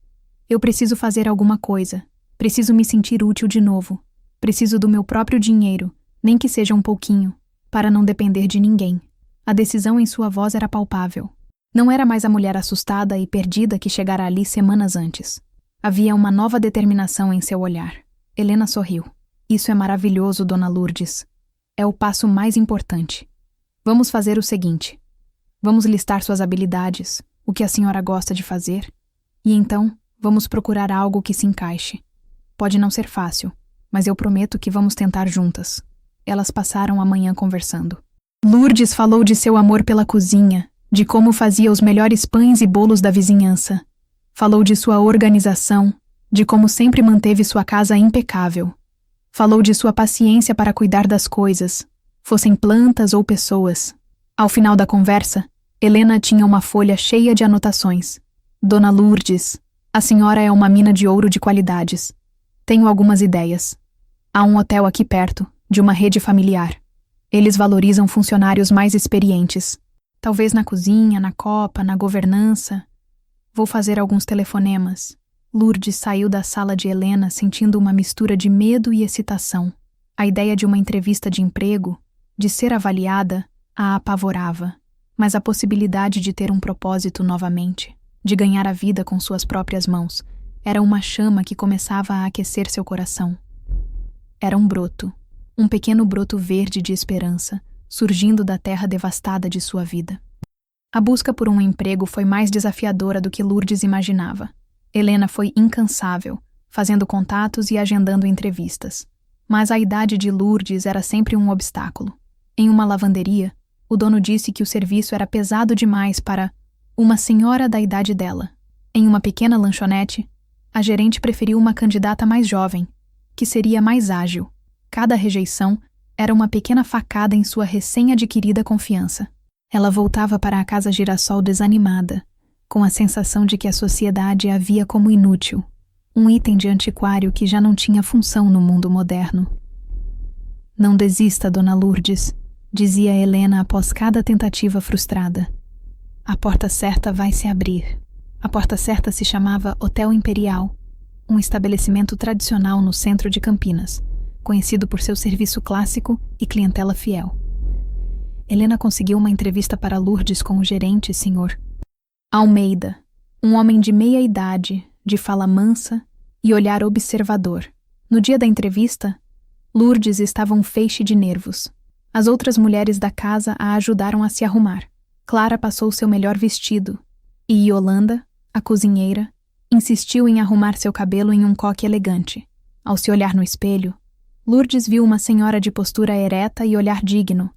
Eu preciso fazer alguma coisa. Preciso me sentir útil de novo. Preciso do meu próprio dinheiro, nem que seja um pouquinho, para não depender de ninguém. A decisão em sua voz era palpável. Não era mais a mulher assustada e perdida que chegara ali semanas antes. Havia uma nova determinação em seu olhar. Helena sorriu. Isso é maravilhoso, dona Lourdes. É o passo mais importante. Vamos fazer o seguinte. Vamos listar suas habilidades, o que a senhora gosta de fazer, e então vamos procurar algo que se encaixe. Pode não ser fácil, mas eu prometo que vamos tentar juntas. Elas passaram a manhã conversando. Lourdes falou de seu amor pela cozinha, de como fazia os melhores pães e bolos da vizinhança. Falou de sua organização, de como sempre manteve sua casa impecável. Falou de sua paciência para cuidar das coisas, fossem plantas ou pessoas. Ao final da conversa, Helena tinha uma folha cheia de anotações. Dona Lourdes, a senhora é uma mina de ouro de qualidades. Tenho algumas ideias. Há um hotel aqui perto, de uma rede familiar. Eles valorizam funcionários mais experientes. Talvez na cozinha, na copa, na governança. Vou fazer alguns telefonemas. Lourdes saiu da sala de Helena sentindo uma mistura de medo e excitação. A ideia de uma entrevista de emprego, de ser avaliada, a apavorava. Mas a possibilidade de ter um propósito novamente, de ganhar a vida com suas próprias mãos, era uma chama que começava a aquecer seu coração. Era um broto, um pequeno broto verde de esperança, surgindo da terra devastada de sua vida. A busca por um emprego foi mais desafiadora do que Lourdes imaginava. Helena foi incansável, fazendo contatos e agendando entrevistas. Mas a idade de Lourdes era sempre um obstáculo. Em uma lavanderia, o dono disse que o serviço era pesado demais para uma senhora da idade dela. Em uma pequena lanchonete, a gerente preferiu uma candidata mais jovem, que seria mais ágil. Cada rejeição era uma pequena facada em sua recém-adquirida confiança. Ela voltava para a casa Girassol desanimada, com a sensação de que a sociedade a via como inútil, um item de antiquário que já não tinha função no mundo moderno. Não desista, dona Lourdes, dizia Helena após cada tentativa frustrada. A porta certa vai se abrir. A porta certa se chamava Hotel Imperial, um estabelecimento tradicional no centro de Campinas, conhecido por seu serviço clássico e clientela fiel. Helena conseguiu uma entrevista para Lourdes com o gerente, Sr. Almeida, um homem de meia idade, de fala mansa e olhar observador. No dia da entrevista, Lourdes estava um feixe de nervos. As outras mulheres da casa a ajudaram a se arrumar. Clara passou seu melhor vestido, e Yolanda, a cozinheira, insistiu em arrumar seu cabelo em um coque elegante. Ao se olhar no espelho, Lourdes viu uma senhora de postura ereta e olhar digno,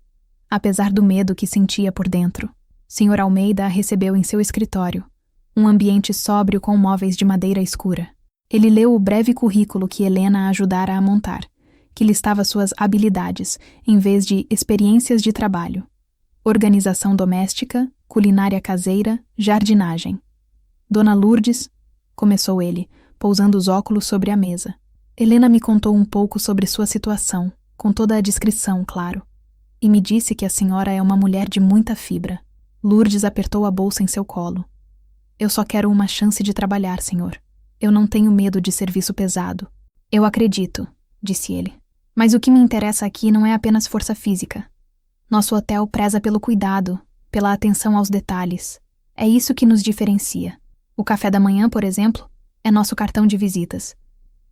apesar do medo que sentia por dentro. Sr. Almeida a recebeu em seu escritório, um ambiente sóbrio com móveis de madeira escura. Ele leu o breve currículo que Helena a ajudara a montar, que listava suas habilidades, em vez de experiências de trabalho. Organização doméstica, culinária caseira, jardinagem. Dona Lourdes, começou ele, pousando os óculos sobre a mesa. Helena me contou um pouco sobre sua situação, com toda a descrição, claro, e me disse que a senhora é uma mulher de muita fibra. Lourdes apertou a bolsa em seu colo. Eu só quero uma chance de trabalhar, senhor. Eu não tenho medo de serviço pesado. Eu acredito, disse ele. Mas o que me interessa aqui não é apenas força física. Nosso hotel preza pelo cuidado, pela atenção aos detalhes. É isso que nos diferencia. O café da manhã, por exemplo, é nosso cartão de visitas.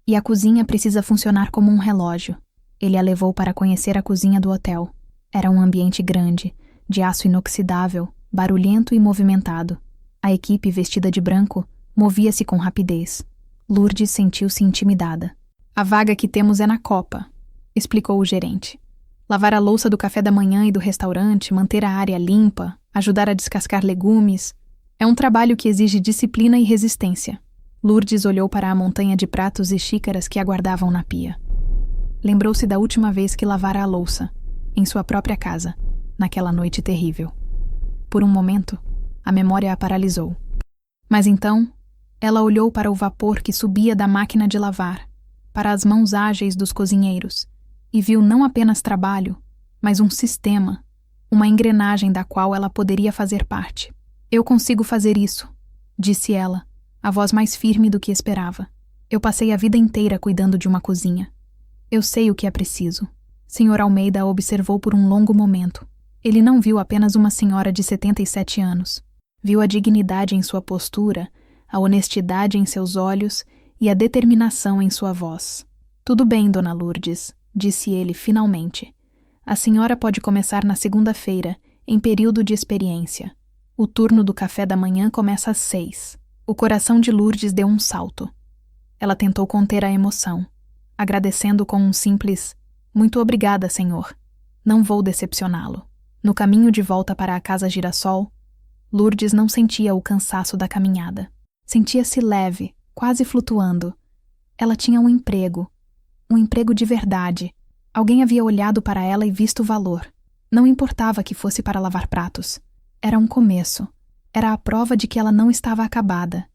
E a cozinha precisa funcionar como um relógio. Ele a levou para conhecer a cozinha do hotel. Era um ambiente grande, de aço inoxidável, barulhento e movimentado. A equipe, vestida de branco, movia-se com rapidez. Lourdes sentiu-se intimidada. A vaga que temos é na copa, explicou o gerente. Lavar a louça do café da manhã e do restaurante, manter a área limpa, ajudar a descascar legumes. É um trabalho que exige disciplina e resistência. Lourdes olhou para a montanha de pratos e xícaras que aguardavam na pia. Lembrou-se da última vez que lavara a louça, em sua própria casa, naquela noite terrível. Por um momento, a memória a paralisou. Mas então, ela olhou para o vapor que subia da máquina de lavar, para as mãos ágeis dos cozinheiros, e viu não apenas trabalho, mas um sistema, uma engrenagem da qual ela poderia fazer parte. Eu consigo fazer isso, disse ela, a voz mais firme do que esperava. Eu passei a vida inteira cuidando de uma cozinha. Eu sei o que é preciso. Sr. Almeida a observou por um longo momento. Ele não viu apenas uma senhora de 77 anos. Viu a dignidade em sua postura, a honestidade em seus olhos e a determinação em sua voz. Tudo bem, Dona Lourdes, disse ele finalmente. A senhora pode começar na segunda-feira, em período de experiência. O turno do café da manhã começa às 6. O coração de Lourdes deu um salto. Ela tentou conter a emoção, agradecendo com um simples "Muito obrigada, senhor. Não vou decepcioná-lo." No caminho de volta para a Casa Girassol, Lourdes não sentia o cansaço da caminhada. Sentia-se leve, quase flutuando. Ela tinha um emprego de verdade. Alguém havia olhado para ela e visto o valor. Não importava que fosse para lavar pratos. Era um começo. Era a prova de que ela não estava acabada.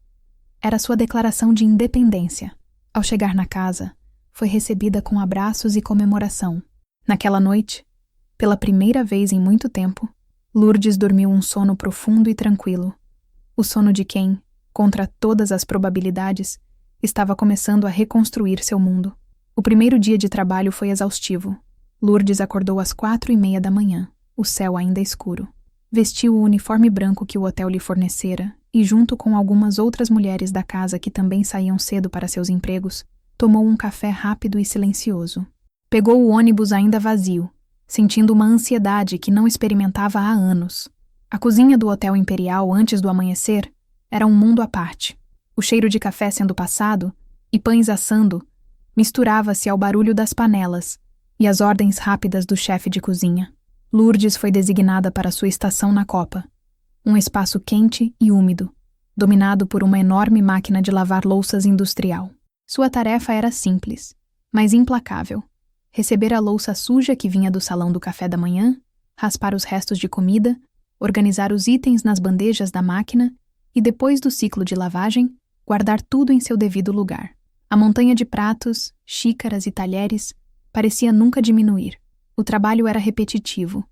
Era sua declaração de independência. Ao chegar na casa, foi recebida com abraços e comemoração. Naquela noite, pela primeira vez em muito tempo, Lourdes dormiu um sono profundo e tranquilo. O sono de quem, contra todas as probabilidades, estava começando a reconstruir seu mundo. O primeiro dia de trabalho foi exaustivo. Lourdes acordou às 4:30 da manhã, o céu ainda escuro. Vestiu o uniforme branco que o hotel lhe fornecera e, junto com algumas outras mulheres da casa que também saíam cedo para seus empregos, tomou um café rápido e silencioso. Pegou o ônibus ainda vazio, sentindo uma ansiedade que não experimentava há anos. A cozinha do Hotel Imperial, antes do amanhecer, era um mundo à parte. O cheiro de café sendo passado e pães assando misturava-se ao barulho das panelas e às ordens rápidas do chefe de cozinha. Lourdes foi designada para sua estação na copa, um espaço quente e úmido, dominado por uma enorme máquina de lavar louças industrial. Sua tarefa era simples, mas implacável. Receber a louça suja que vinha do salão do café da manhã, raspar os restos de comida, organizar os itens nas bandejas da máquina e, depois do ciclo de lavagem, guardar tudo em seu devido lugar. A montanha de pratos, xícaras e talheres parecia nunca diminuir. O trabalho era repetitivo,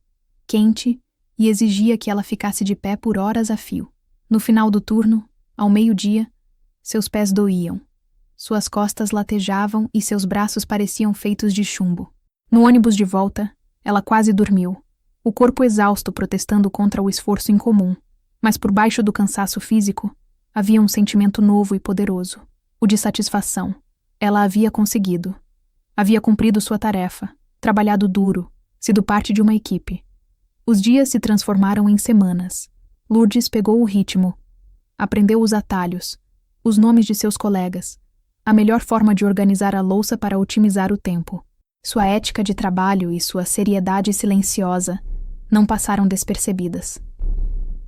quente e exigia que ela ficasse de pé por horas a fio. No final do turno, ao meio-dia, seus pés doíam. Suas costas latejavam e seus braços pareciam feitos de chumbo. No ônibus de volta, ela quase dormiu, o corpo exausto protestando contra o esforço incomum. Mas por baixo do cansaço físico, havia um sentimento novo e poderoso, o de satisfação. Ela havia conseguido. Havia cumprido sua tarefa, trabalhado duro, sido parte de uma equipe. Os dias se transformaram em semanas. Lourdes pegou o ritmo, aprendeu os atalhos, os nomes de seus colegas, a melhor forma de organizar a louça para otimizar o tempo. Sua ética de trabalho e sua seriedade silenciosa não passaram despercebidas.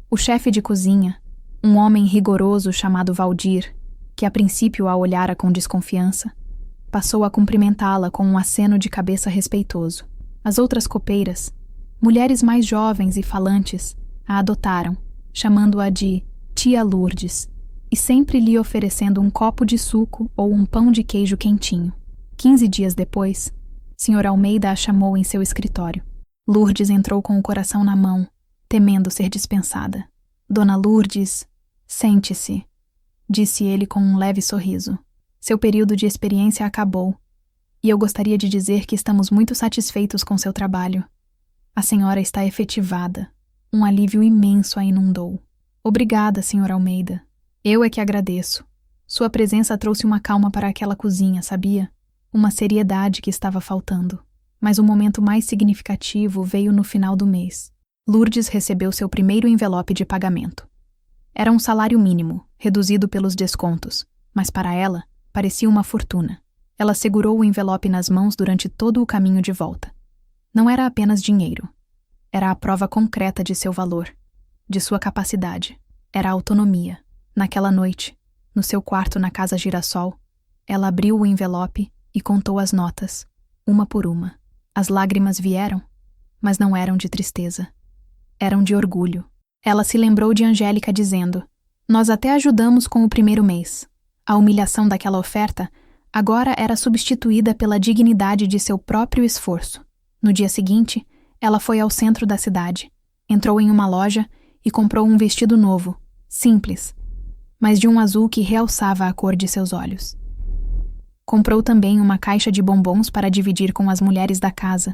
O chefe de cozinha, um homem rigoroso chamado Valdir, que a princípio a olhara com desconfiança, passou a cumprimentá-la com um aceno de cabeça respeitoso. As outras copeiras, mulheres mais jovens e falantes, a adotaram, chamando-a de Tia Lourdes, e sempre lhe oferecendo um copo de suco ou um pão de queijo quentinho. 15 dias depois, Sr. Almeida a chamou em seu escritório. Lourdes entrou com o coração na mão, temendo ser dispensada. Dona Lourdes, sente-se, disse ele com um leve sorriso. Seu período de experiência acabou, e eu gostaria de dizer que estamos muito satisfeitos com seu trabalho. A senhora está efetivada. Um alívio imenso a inundou. Obrigada, Sr. Almeida. Eu é que agradeço. Sua presença trouxe uma calma para aquela cozinha, sabia? Uma seriedade que estava faltando. Mas o momento mais significativo veio no final do mês. Lourdes recebeu seu primeiro envelope de pagamento. Era um salário mínimo, reduzido pelos descontos, mas para ela, parecia uma fortuna. Ela segurou o envelope nas mãos durante todo o caminho de volta. Não era apenas dinheiro. Era a prova concreta de seu valor, de sua capacidade. Era a autonomia. Naquela noite, no seu quarto na Casa Girassol, ela abriu o envelope e contou as notas, uma por uma. As lágrimas vieram, mas não eram de tristeza. Eram de orgulho. Ela se lembrou de Angélica dizendo: "Nós até ajudamos com o primeiro mês." A humilhação daquela oferta agora era substituída pela dignidade de seu próprio esforço. No dia seguinte, ela foi ao centro da cidade, entrou em uma loja e comprou um vestido novo, simples, mas de um azul que realçava a cor de seus olhos. Comprou também uma caixa de bombons para dividir com as mulheres da casa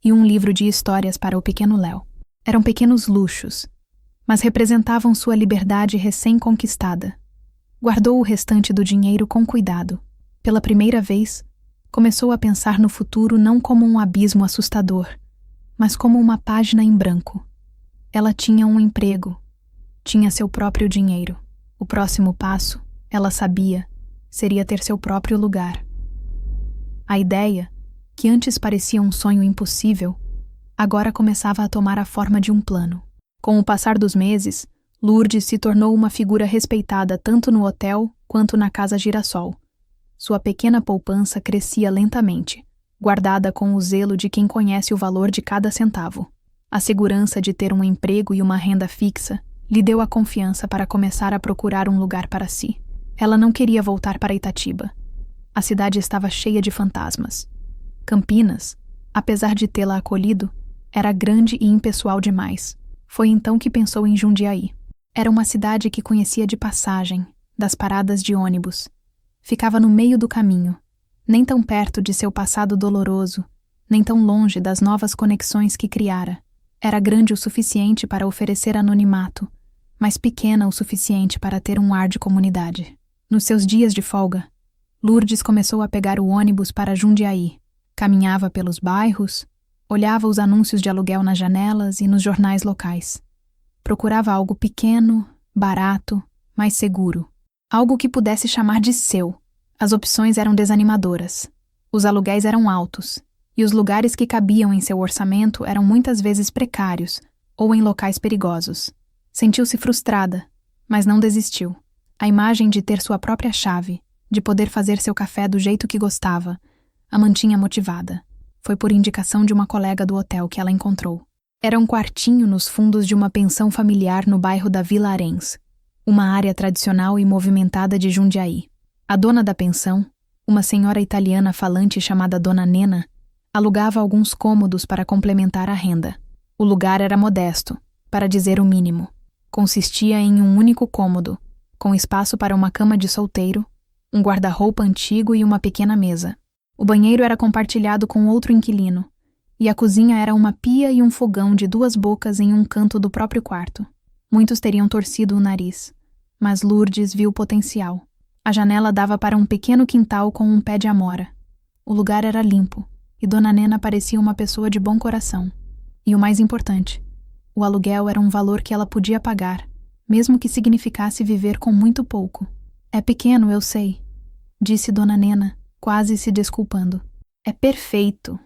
e um livro de histórias para o pequeno Léo. Eram pequenos luxos, mas representavam sua liberdade recém-conquistada. Guardou o restante do dinheiro com cuidado. Pela primeira vez, começou a pensar no futuro não como um abismo assustador, mas como uma página em branco. Ela tinha um emprego, tinha seu próprio dinheiro. O próximo passo, ela sabia, seria ter seu próprio lugar. A ideia, que antes parecia um sonho impossível, agora começava a tomar a forma de um plano. Com o passar dos meses, Lourdes se tornou uma figura respeitada tanto no hotel quanto na Casa Girassol. Sua pequena poupança crescia lentamente, guardada com o zelo de quem conhece o valor de cada centavo. A segurança de ter um emprego e uma renda fixa lhe deu a confiança para começar a procurar um lugar para si. Ela não queria voltar para Itatiba. A cidade estava cheia de fantasmas. Campinas, apesar de tê-la acolhido, era grande e impessoal demais. Foi então que pensou em Jundiaí. Era uma cidade que conhecia de passagem, das paradas de ônibus. Ficava no meio do caminho, nem tão perto de seu passado doloroso, nem tão longe das novas conexões que criara. Era grande o suficiente para oferecer anonimato, mas pequena o suficiente para ter um ar de comunidade. Nos seus dias de folga, Lourdes começou a pegar o ônibus para Jundiaí. Caminhava pelos bairros, olhava os anúncios de aluguel nas janelas e nos jornais locais. Procurava algo pequeno, barato, mas seguro. Algo que pudesse chamar de seu. As opções eram desanimadoras. Os aluguéis eram altos, e os lugares que cabiam em seu orçamento eram muitas vezes precários ou em locais perigosos. Sentiu-se frustrada, mas não desistiu. A imagem de ter sua própria chave, de poder fazer seu café do jeito que gostava, a mantinha motivada. Foi por indicação de uma colega do hotel que ela encontrou. Era um quartinho nos fundos de uma pensão familiar no bairro da Vila Arens, uma área tradicional e movimentada de Jundiaí. A dona da pensão, uma senhora italiana falante chamada Dona Nena, alugava alguns cômodos para complementar a renda. O lugar era modesto, para dizer o mínimo. Consistia em um único cômodo, com espaço para uma cama de solteiro, um guarda-roupa antigo e uma pequena mesa. O banheiro era compartilhado com outro inquilino, e a cozinha era uma pia e um fogão de 2 bocas em um canto do próprio quarto. Muitos teriam torcido o nariz, mas Lourdes viu o potencial. A janela dava para um pequeno quintal com um pé de amora. O lugar era limpo, e Dona Nena parecia uma pessoa de bom coração. E o mais importante, o aluguel era um valor que ela podia pagar, mesmo que significasse viver com muito pouco. "É pequeno, eu sei", disse Dona Nena, quase se desculpando. "É perfeito",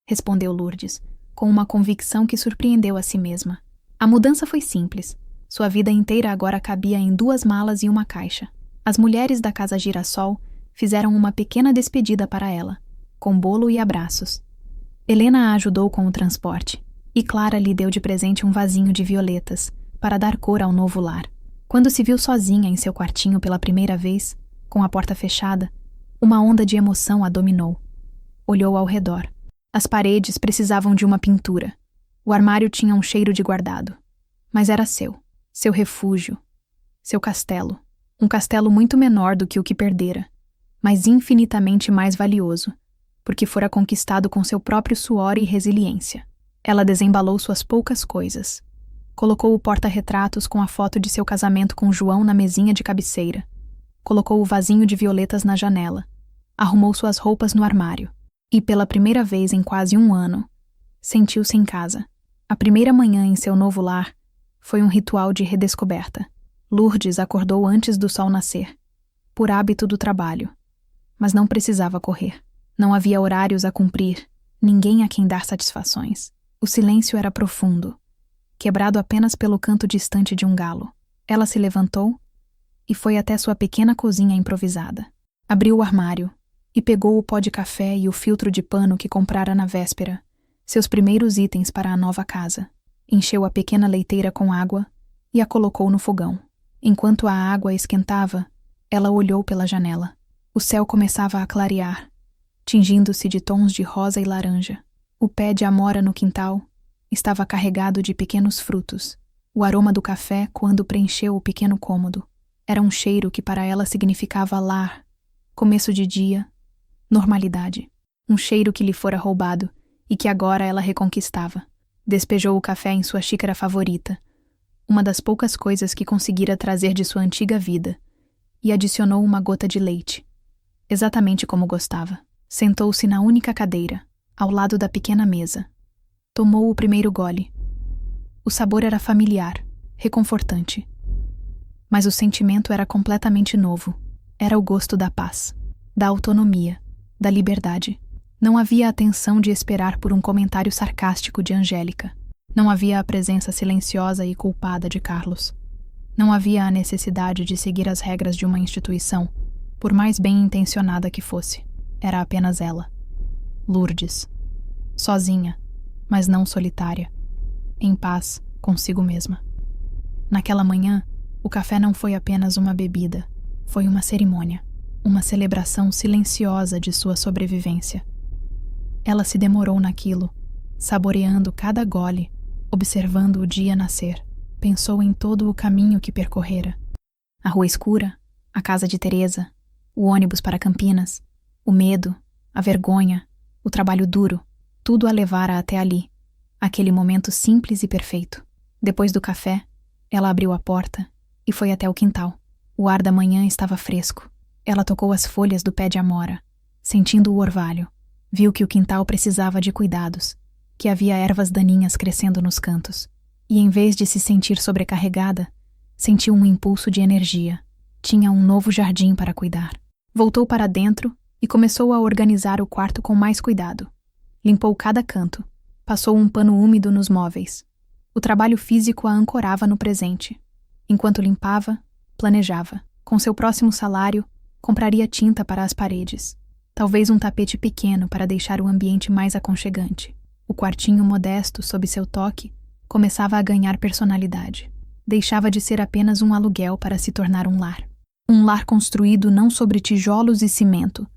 respondeu Lourdes, com uma convicção que surpreendeu a si mesma. A mudança foi simples. Sua vida inteira agora cabia em 2 malas e uma caixa. As mulheres da Casa Girassol fizeram uma pequena despedida para ela, com bolo e abraços. Helena a ajudou com o transporte, e Clara lhe deu de presente um vasinho de violetas, para dar cor ao novo lar. Quando se viu sozinha em seu quartinho pela primeira vez, com a porta fechada, uma onda de emoção a dominou. Olhou ao redor. As paredes precisavam de uma pintura. O armário tinha um cheiro de guardado. Mas era seu refúgio, seu castelo. Um castelo muito menor do que o que perdera, mas infinitamente mais valioso, porque fora conquistado com seu próprio suor e resiliência. Ela desembalou suas poucas coisas. Colocou o porta-retratos com a foto de seu casamento com João na mesinha de cabeceira. Colocou o vasinho de violetas na janela. Arrumou suas roupas no armário. E pela primeira vez em quase 1 ano, sentiu-se em casa. A primeira manhã em seu novo lar foi um ritual de redescoberta. Lourdes acordou antes do sol nascer, por hábito do trabalho. Mas não precisava correr. Não havia horários a cumprir, ninguém a quem dar satisfações. O silêncio era profundo, quebrado apenas pelo canto distante de um galo. Ela se levantou e foi até sua pequena cozinha improvisada. Abriu o armário e pegou o pó de café e o filtro de pano que comprara na véspera, seus primeiros itens para a nova casa. Encheu a pequena leiteira com água e a colocou no fogão. Enquanto a água esquentava, ela olhou pela janela. O céu começava a clarear, tingindo-se de tons de rosa e laranja. O pé de amora no quintal estava carregado de pequenos frutos. O aroma do café quando preencheu o pequeno cômodo. Era um cheiro que para ela significava lar, começo de dia, normalidade. Um cheiro que lhe fora roubado e que agora ela reconquistava. Despejou o café em sua xícara favorita, uma das poucas coisas que conseguira trazer de sua antiga vida, e adicionou uma gota de leite, exatamente como gostava. Sentou-se na única cadeira, ao lado da pequena mesa. Tomou o primeiro gole. O sabor era familiar, reconfortante. Mas o sentimento era completamente novo. Era o gosto da paz, da autonomia, da liberdade. Não havia a tensão de esperar por um comentário sarcástico de Angélica. Não havia a presença silenciosa e culpada de Carlos. Não havia a necessidade de seguir as regras de uma instituição, por mais bem intencionada que fosse. Era apenas ela. Lourdes. Sozinha, mas não solitária. Em paz consigo mesma. Naquela manhã, o café não foi apenas uma bebida. Foi uma cerimônia. Uma celebração silenciosa de sua sobrevivência. Ela se demorou naquilo, saboreando cada gole, observando o dia nascer. Pensou em todo o caminho que percorrera. A rua escura, a casa de Teresa, o ônibus para Campinas, o medo, a vergonha, o trabalho duro, tudo a levara até ali, aquele momento simples e perfeito. Depois do café, ela abriu a porta e foi até o quintal. O ar da manhã estava fresco. Ela tocou as folhas do pé de amora, sentindo o orvalho. Viu que o quintal precisava de cuidados, que havia ervas daninhas crescendo nos cantos. E em vez de se sentir sobrecarregada, sentiu um impulso de energia. Tinha um novo jardim para cuidar. Voltou para dentro e começou a organizar o quarto com mais cuidado. Limpou cada canto, passou um pano úmido nos móveis. O trabalho físico a ancorava no presente. Enquanto limpava, planejava. Com seu próximo salário, compraria tinta para as paredes. Talvez um tapete pequeno para deixar o ambiente mais aconchegante. O quartinho modesto, sob seu toque, começava a ganhar personalidade. Deixava de ser apenas um aluguel para se tornar um lar. Um lar construído não sobre tijolos e cimento,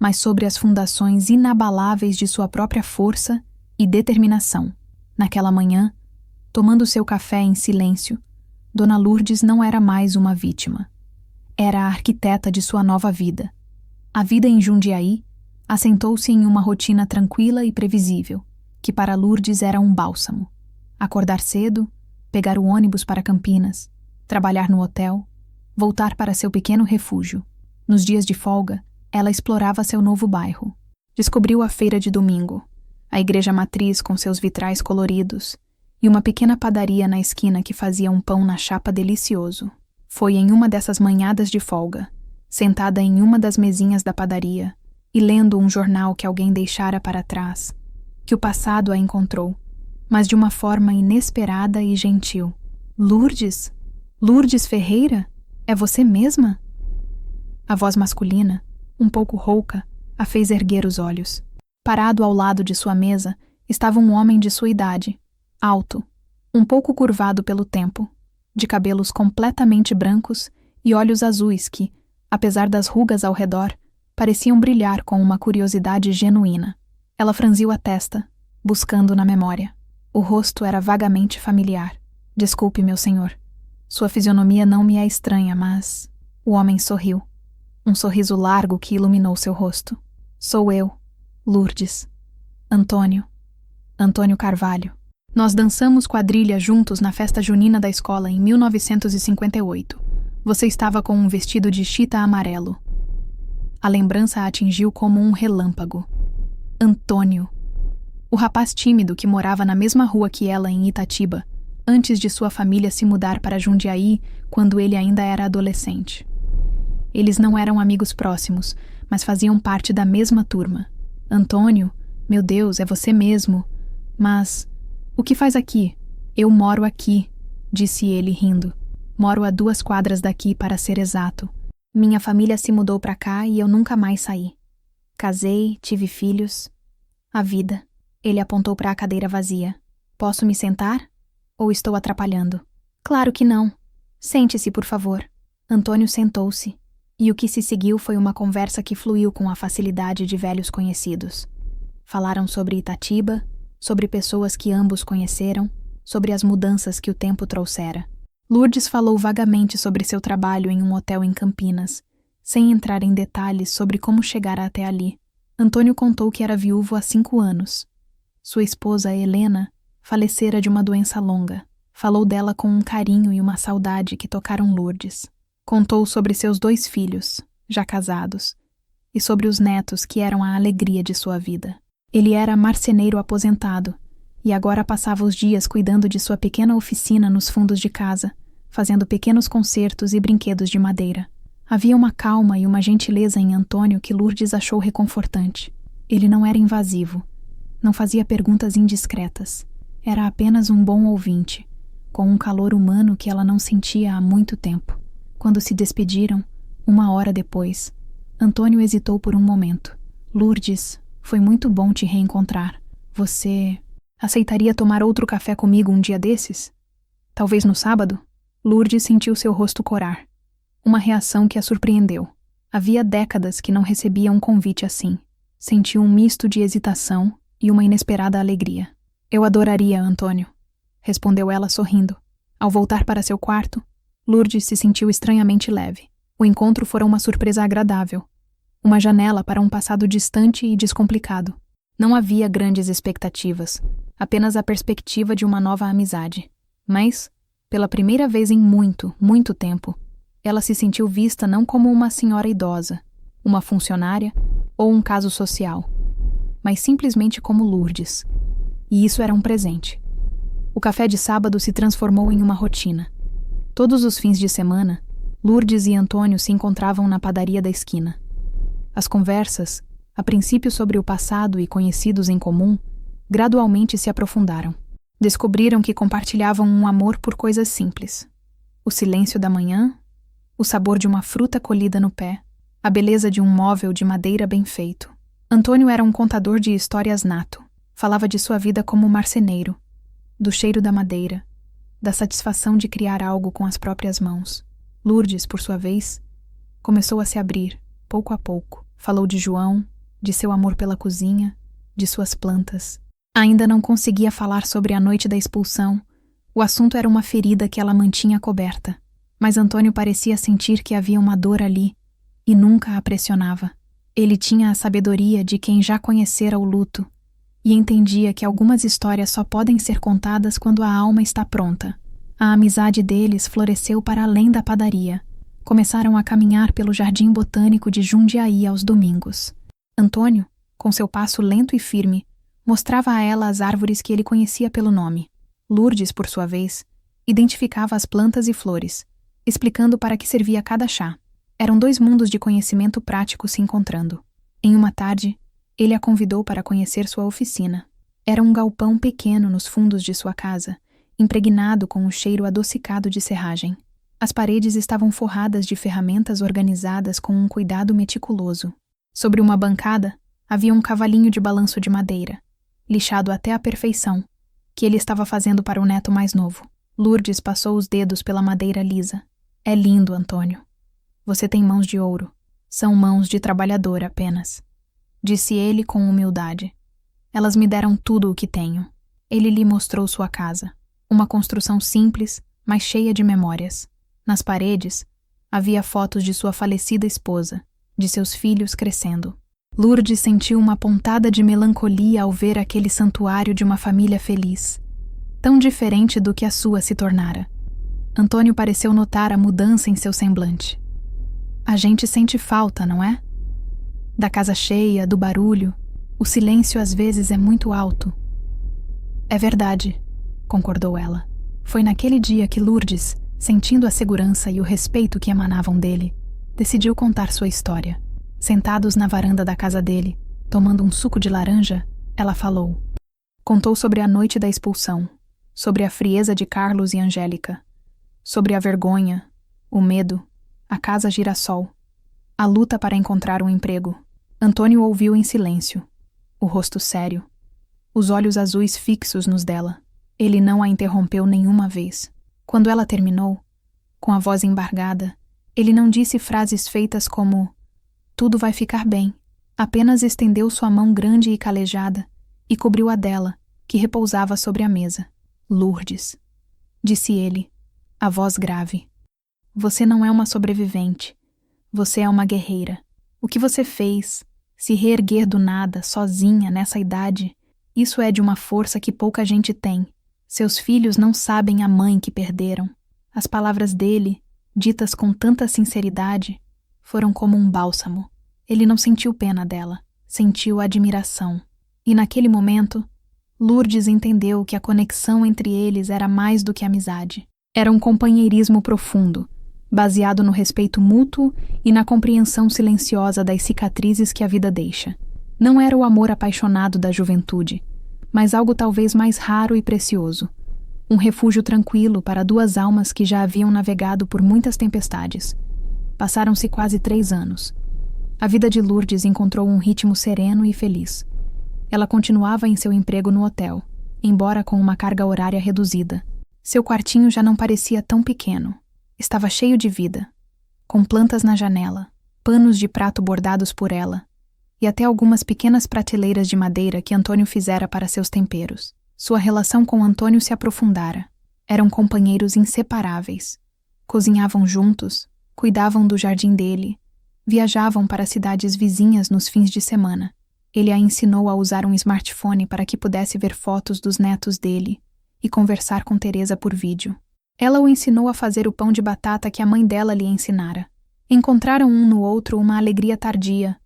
mas sobre as fundações inabaláveis de sua própria força e determinação. Naquela manhã, tomando seu café em silêncio, Dona Lourdes não era mais uma vítima. Era a arquiteta de sua nova vida. A vida em Jundiaí assentou-se em uma rotina tranquila e previsível, que para Lourdes era um bálsamo. Acordar cedo, pegar o ônibus para Campinas, trabalhar no hotel, voltar para seu pequeno refúgio. Nos dias de folga, ela explorava seu novo bairro. Descobriu a feira de domingo, a igreja matriz com seus vitrais coloridos e uma pequena padaria na esquina que fazia um pão na chapa delicioso. Foi em uma dessas manhadas de folga, sentada em uma das mesinhas da padaria e lendo um jornal que alguém deixara para trás, que o passado a encontrou, mas de uma forma inesperada e gentil. Lourdes? Lourdes Ferreira? É você mesma? A voz masculina, um pouco rouca, a fez erguer os olhos. Parado ao lado de sua mesa estava um homem de sua idade, alto, um pouco curvado pelo tempo, de cabelos completamente brancos e olhos azuis que, apesar das rugas ao redor, pareciam brilhar com uma curiosidade genuína. Ela franziu a testa, buscando na memória. O rosto era vagamente familiar. Desculpe, meu senhor. Sua fisionomia não me é estranha, mas... O homem sorriu. Um sorriso largo que iluminou seu rosto. Sou eu, Lourdes. Antônio. Antônio Carvalho. Nós dançamos quadrilha juntos na festa junina da escola em 1958. Você estava com um vestido de chita amarelo. A lembrança a atingiu como um relâmpago. Antônio. O rapaz tímido que morava na mesma rua que ela em Itatiba, antes de sua família se mudar para Jundiaí quando ele ainda era adolescente. Eles não eram amigos próximos, mas faziam parte da mesma turma. Antônio, Meu Deus, é você mesmo. Mas o que faz aqui? Eu moro aqui, disse ele rindo. Moro a 2 quadras daqui, para ser exato. Minha família se mudou para cá e eu nunca mais saí. Casei, tive filhos. A vida. Ele apontou para a cadeira vazia. Posso me sentar? Ou estou atrapalhando? Claro que não. Sente-se, por favor. Antônio sentou-se, e o que se seguiu foi uma conversa que fluiu com a facilidade de velhos conhecidos. Falaram sobre Itatiba, sobre pessoas que ambos conheceram, sobre as mudanças que o tempo trouxera. Lourdes falou vagamente sobre seu trabalho em um hotel em Campinas, sem entrar em detalhes sobre como chegara até ali. Antônio contou que era viúvo há 5 anos. Sua esposa, Helena, falecera de uma doença longa. Falou dela com um carinho e uma saudade que tocaram Lourdes. Contou sobre seus 2 filhos, já casados, e sobre os netos que eram a alegria de sua vida. Ele era marceneiro aposentado, e agora passava os dias cuidando de sua pequena oficina nos fundos de casa, fazendo pequenos concertos e brinquedos de madeira. Havia uma calma e uma gentileza em Antônio que Lourdes achou reconfortante. Ele não era invasivo, não fazia perguntas indiscretas. Era apenas um bom ouvinte, com um calor humano que ela não sentia há muito tempo. Quando se despediram, 1 hora depois, Antônio hesitou por um momento. Lourdes, foi muito bom te reencontrar. Você aceitaria tomar outro café comigo um dia desses? Talvez no sábado? Lourdes sentiu seu rosto corar. Uma reação que a surpreendeu. Havia décadas que não recebia um convite assim. Sentiu um misto de hesitação e uma inesperada alegria. Eu adoraria, Antônio, respondeu ela sorrindo. Ao voltar para seu quarto, Lourdes se sentiu estranhamente leve. O encontro fora uma surpresa agradável. Uma janela para um passado distante e descomplicado. Não havia grandes expectativas, apenas a perspectiva de uma nova amizade. Mas, pela primeira vez em muito, muito tempo, ela se sentiu vista não como uma senhora idosa, uma funcionária ou um caso social, mas simplesmente como Lourdes. E isso era um presente. O café de sábado se transformou em uma rotina. Todos os fins de semana, Lourdes e Antônio se encontravam na padaria da esquina. As conversas, a princípio sobre o passado e conhecidos em comum, gradualmente se aprofundaram. Descobriram que compartilhavam um amor por coisas simples. O silêncio da manhã, o sabor de uma fruta colhida no pé, a beleza de um móvel de madeira bem feito. Antônio era um contador de histórias nato. Falava de sua vida como marceneiro, do cheiro da madeira, da satisfação de criar algo com as próprias mãos. Lourdes, por sua vez, começou a se abrir, pouco a pouco. Falou de João, de seu amor pela cozinha, de suas plantas. Ainda não conseguia falar sobre a noite da expulsão. O assunto era uma ferida que ela mantinha coberta. Mas Antônio parecia sentir que havia uma dor ali, e nunca a pressionava. Ele tinha a sabedoria de quem já conhecera o luto, e entendia que algumas histórias só podem ser contadas quando a alma está pronta. A amizade deles floresceu para além da padaria. Começaram a caminhar pelo jardim botânico de Jundiaí aos domingos. Antônio, com seu passo lento e firme, mostrava a ela as árvores que ele conhecia pelo nome. Lourdes, por sua vez, identificava as plantas e flores, explicando para que servia cada chá. Eram 2 mundos de conhecimento prático se encontrando. Em uma tarde, ele a convidou para conhecer sua oficina. Era um galpão pequeno nos fundos de sua casa, impregnado com o cheiro adocicado de serragem. As paredes estavam forradas de ferramentas organizadas com um cuidado meticuloso. Sobre uma bancada, havia um cavalinho de balanço de madeira, lixado até a perfeição, que ele estava fazendo para o neto mais novo. Lourdes passou os dedos pela madeira lisa. É lindo, Antônio. Você tem mãos de ouro. São mãos de trabalhador apenas, disse ele com humildade. Elas me deram tudo o que tenho. Ele lhe mostrou sua casa. Uma construção simples, mas cheia de memórias. Nas paredes, havia fotos de sua falecida esposa, de seus filhos crescendo. Lourdes sentiu uma pontada de melancolia ao ver aquele santuário de uma família feliz, tão diferente do que a sua se tornara. Antônio pareceu notar a mudança em seu semblante. A gente sente falta, não é? Da casa cheia, do barulho, o silêncio às vezes é muito alto. É verdade, concordou ela. Foi naquele dia que Lourdes, sentindo a segurança e o respeito que emanavam dele, decidiu contar sua história. Sentados na varanda da casa dele, tomando um suco de laranja, Ela falou. Contou sobre a noite da expulsão, sobre a frieza de Carlos e Angélica, sobre a vergonha, o medo, a casa girassol, a luta para encontrar um emprego. Antônio ouviu em silêncio, o rosto sério, os olhos azuis fixos nos dela. Ele não a interrompeu nenhuma vez. Quando ela terminou, com a voz embargada, ele não disse frases feitas como "tudo vai ficar bem", apenas estendeu sua mão grande e calejada e cobriu a dela, que repousava sobre a mesa. "Lourdes", disse ele, a voz grave. "Você não é uma sobrevivente. Você é uma guerreira. O que você fez, se reerguer do nada, sozinha, nessa idade, isso é de uma força que pouca gente tem. Seus filhos não sabem a mãe que perderam." As palavras dele, ditas com tanta sinceridade, foram como um bálsamo. Ele não sentiu pena dela, sentiu admiração. E naquele momento, Lourdes entendeu que a conexão entre eles era mais do que amizade. Era um companheirismo profundo, baseado no respeito mútuo e na compreensão silenciosa das cicatrizes que a vida deixa. Não era o amor apaixonado da juventude, mas algo talvez mais raro e precioso. Um refúgio tranquilo para duas almas que já haviam navegado por muitas tempestades. Passaram-se quase 3 anos. A vida de Lourdes encontrou um ritmo sereno e feliz. Ela continuava em seu emprego no hotel, embora com uma carga horária reduzida. Seu quartinho já não parecia tão pequeno. Estava cheio de vida, com plantas na janela, panos de prato bordados por ela, e até algumas pequenas prateleiras de madeira que Antônio fizera para seus temperos. Sua relação com Antônio se aprofundara. Eram companheiros inseparáveis. Cozinhavam juntos, cuidavam do jardim dele, viajavam para cidades vizinhas nos fins de semana. Ele a ensinou a usar um smartphone para que pudesse ver fotos dos netos dele e conversar com Teresa por vídeo. Ela o ensinou a fazer o pão de batata que a mãe dela lhe ensinara. Encontraram um no outro uma alegria tardia,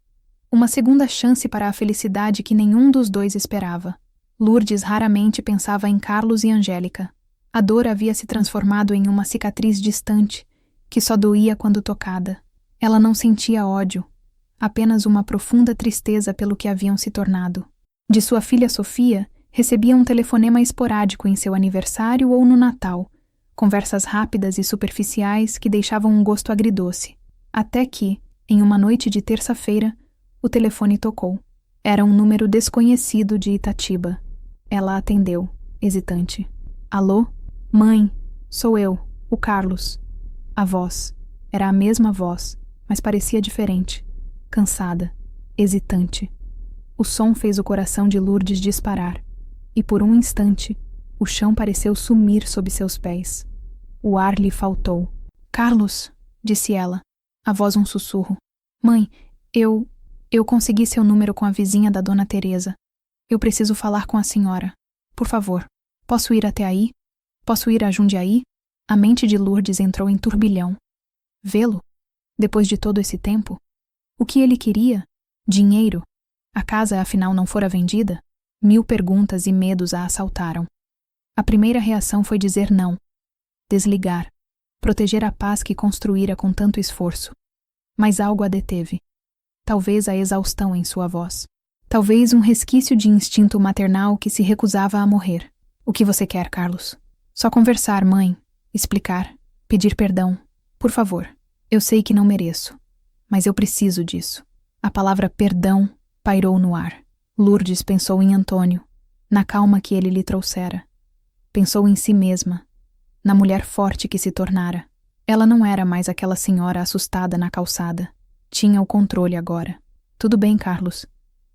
uma segunda chance para a felicidade que nenhum dos dois esperava. Lourdes raramente pensava em Carlos e Angélica. A dor havia se transformado em uma cicatriz distante, que só doía quando tocada. Ela não sentia ódio, apenas uma profunda tristeza pelo que haviam se tornado. De sua filha Sofia, recebia um telefonema esporádico em seu aniversário ou no Natal, conversas rápidas e superficiais que deixavam um gosto agridoce. Até que, em uma noite de terça-feira, o telefone tocou. Era um número desconhecido de Itatiba. Ela atendeu, hesitante. "Alô? Mãe, sou eu, o Carlos." A voz. Era a mesma voz, mas parecia diferente. Cansada, hesitante. O som fez o coração de Lourdes disparar, e por um instante, o chão pareceu sumir sob seus pés. O ar lhe faltou. "Carlos", disse ela, a voz um sussurro. "Mãe, eu consegui seu número com a vizinha da dona Teresa. Eu preciso falar com a senhora. Por favor, posso ir até aí? Posso ir a Jundiaí?" A mente de Lourdes entrou em turbilhão. Vê-lo? Depois de todo esse tempo? O que ele queria? Dinheiro? A casa afinal não fora vendida? 1000 perguntas e medos a assaltaram. A primeira reação foi dizer não. Desligar. Proteger a paz que construíra com tanto esforço. Mas algo a deteve. Talvez a exaustão em sua voz. Talvez um resquício de instinto maternal que se recusava a morrer. "O que você quer, Carlos?" "Só conversar, mãe. Explicar. Pedir perdão. Por favor. Eu sei que não mereço. Mas eu preciso disso." A palavra perdão pairou no ar. Lourdes pensou em Antônio, na calma que ele lhe trouxera. Pensou em si mesma, na mulher forte que se tornara. Ela não era mais aquela senhora assustada na calçada. Tinha o controle agora. "Tudo bem, Carlos",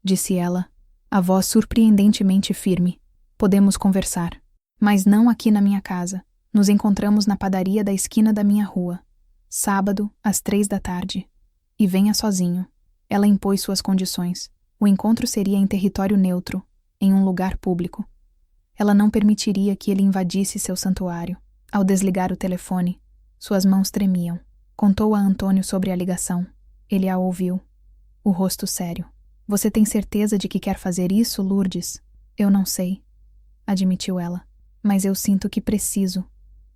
disse ela, a voz surpreendentemente firme. "Podemos conversar. Mas não aqui na minha casa. Nos encontramos na padaria da esquina da minha rua. Sábado, às 3 da tarde. E venha sozinho." Ela impôs suas condições. O encontro seria em território neutro, em um lugar público. Ela não permitiria que ele invadisse seu santuário. Ao desligar o telefone, suas mãos tremiam. Contou a Antônio sobre a ligação. Ele a ouviu, o rosto sério. "Você tem certeza de que quer fazer isso, Lourdes?" "Eu não sei", admitiu ela. "Mas eu sinto que preciso.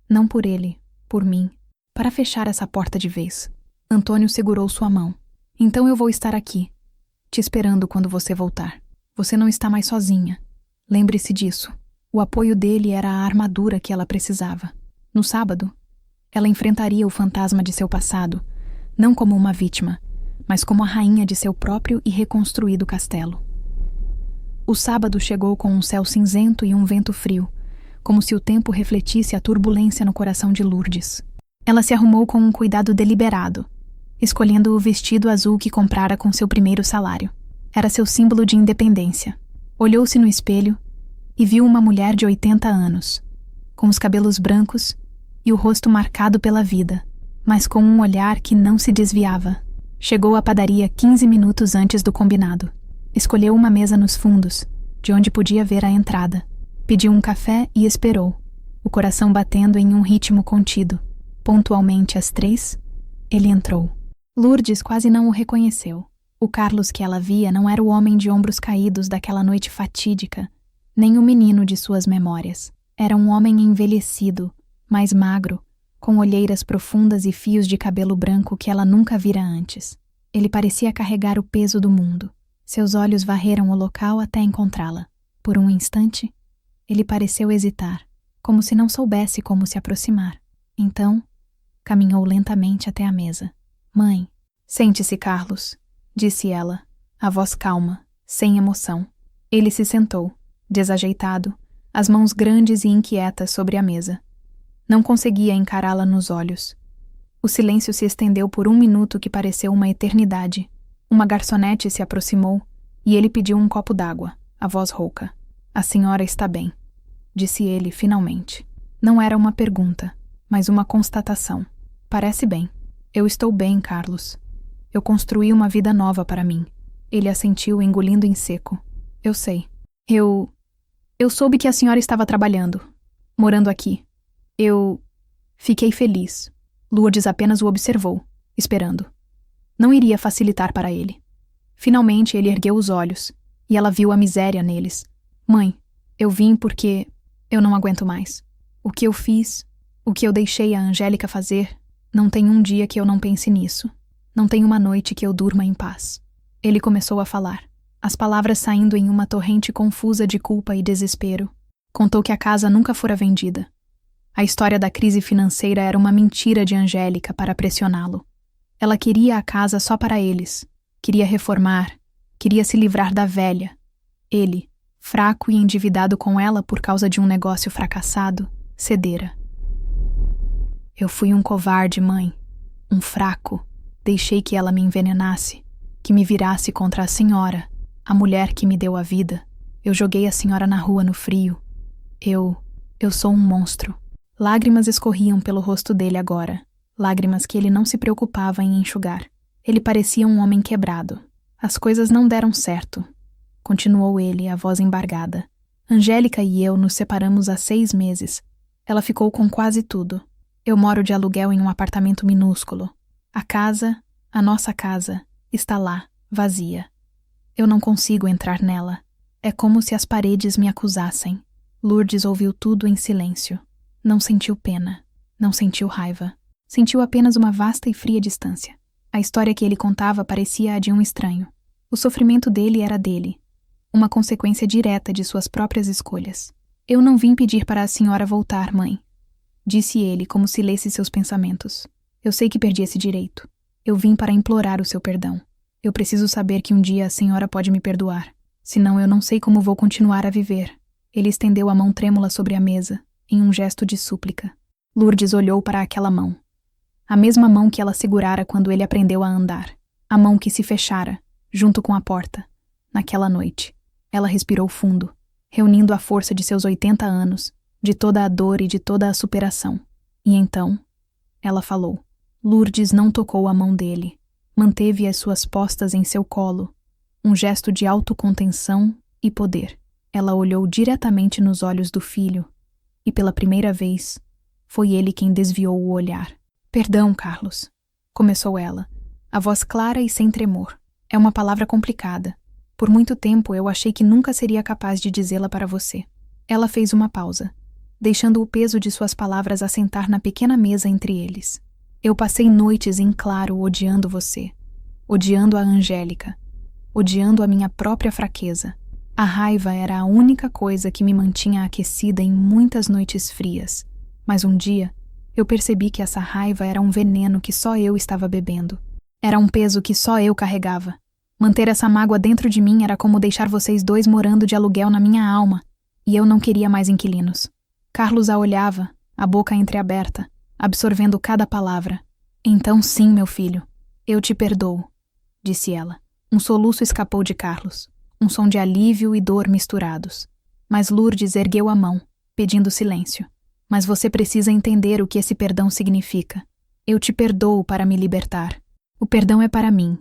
Não por ele, por mim. Para fechar essa porta de vez." Antônio segurou sua mão. "Então eu vou estar aqui, te esperando quando você voltar." Você não está mais sozinha. Lembre-se disso. O apoio dele era a armadura que ela precisava. No sábado, ela enfrentaria o fantasma de seu passado, não como uma vítima, mas como a rainha de seu próprio e reconstruído castelo. O sábado chegou com um céu cinzento e um vento frio, como se o tempo refletisse a turbulência no coração de Lourdes. Ela se arrumou com um cuidado deliberado, escolhendo o vestido azul que comprara com seu primeiro salário. Era seu símbolo de independência. Olhou-se no espelho e viu uma mulher de 80 anos, com os cabelos brancos e o rosto marcado pela vida, mas com um olhar que não se desviava. Chegou à padaria 15 minutos antes do combinado. Escolheu uma mesa nos fundos, de onde podia ver a entrada. Pediu um café e esperou, o coração batendo em um ritmo contido. Pontualmente às 3, ele entrou. Lourdes quase não o reconheceu. O Carlos que ela via não era o homem de ombros caídos daquela noite fatídica, nem o menino de suas memórias. Era um homem envelhecido, mais magro, com olheiras profundas e fios de cabelo branco que ela nunca vira antes. Ele parecia carregar o peso do mundo. Seus olhos varreram o local até encontrá-la. Por um instante, ele pareceu hesitar, como se não soubesse como se aproximar. Então, caminhou lentamente até a mesa. Mãe, sente-se, Carlos, disse ela, a voz calma, sem emoção. Ele se sentou, desajeitado, as mãos grandes e inquietas sobre a mesa. Não conseguia encará-la nos olhos. O silêncio se estendeu por 1 minuto que pareceu uma eternidade. Uma garçonete se aproximou e ele pediu um copo d'água, a voz rouca. A senhora está bem, disse ele finalmente. Não era uma pergunta, mas uma constatação. Parece bem. Eu estou bem, Carlos. Eu construí uma vida nova para mim. Ele assentiu, engolindo em seco. Eu sei. Eu soube que a senhora estava trabalhando, morando aqui. Eu fiquei feliz. Lourdes apenas o observou, esperando. Não iria facilitar para ele. Finalmente ele ergueu os olhos, e ela viu a miséria neles. Mãe, eu vim porque eu não aguento mais. O que eu fiz, o que eu deixei a Angélica fazer, não tem um dia que eu não pense nisso. Não tem uma noite que eu durma em paz. Ele começou a falar, as palavras saindo em uma torrente confusa de culpa e desespero. Contou que a casa nunca fora vendida. A história da crise financeira era uma mentira de Angélica para pressioná-lo. Ela queria a casa só para eles. Queria reformar. Queria se livrar da velha. Ele, fraco e endividado com ela por causa de um negócio fracassado, cedera. Eu fui um covarde, mãe. Um fraco. Deixei que ela me envenenasse, que me virasse contra a senhora, a mulher que me deu a vida. Eu joguei a senhora na rua no frio. Eu sou um monstro. Lágrimas escorriam pelo rosto dele agora. Lágrimas que ele não se preocupava em enxugar. Ele parecia um homem quebrado. As coisas não deram certo. Continuou ele, a voz embargada. Angélica e eu nos separamos há 6 meses. Ela ficou com quase tudo. Eu moro de aluguel em um apartamento minúsculo. A casa, a nossa casa, está lá, vazia. Eu não consigo entrar nela. É como se as paredes me acusassem. Lourdes ouviu tudo em silêncio. Não sentiu pena. Não sentiu raiva. Sentiu apenas uma vasta e fria distância. A história que ele contava parecia a de um estranho. O sofrimento dele era dele. Uma consequência direta de suas próprias escolhas. Eu não vim pedir para a senhora voltar, mãe. Disse ele, como se lesse seus pensamentos. Eu sei que perdi esse direito. Eu vim para implorar o seu perdão. Eu preciso saber que um dia a senhora pode me perdoar. Senão eu não sei como vou continuar a viver. Ele estendeu a mão trêmula sobre a mesa, em um gesto de súplica. Lourdes olhou para aquela mão. A mesma mão que ela segurara quando ele aprendeu a andar. A mão que se fechara, junto com a porta, naquela noite. Ela respirou fundo, reunindo a força de seus 80 anos, de toda a dor e de toda a superação. E então, ela falou. Lourdes não tocou a mão dele. Manteve as suas postas em seu colo. Um gesto de autocontenção e poder. Ela olhou diretamente nos olhos do filho. E pela primeira vez, foi ele quem desviou o olhar. Perdão, Carlos, começou ela, a voz clara e sem tremor. É uma palavra complicada. Por muito tempo eu achei que nunca seria capaz de dizê-la para você. Ela fez uma pausa, deixando o peso de suas palavras assentar na pequena mesa entre eles. Eu passei noites em claro odiando você, odiando a Angélica, odiando a minha própria fraqueza, A raiva era a única coisa que me mantinha aquecida em muitas noites frias, mas um dia eu percebi que essa raiva era um veneno que só eu estava bebendo. Era um peso que só eu carregava. Manter essa mágoa dentro de mim era como deixar vocês dois morando de aluguel na minha alma, e eu não queria mais inquilinos. Carlos a olhava, a boca entreaberta, absorvendo cada palavra. Então sim, meu filho, eu te perdoo, disse ela. Um soluço escapou de Carlos, um som de alívio e dor misturados. Mas Lourdes ergueu a mão, pedindo silêncio. Mas você precisa entender o que esse perdão significa. Eu te perdoo para me libertar. O perdão é para mim,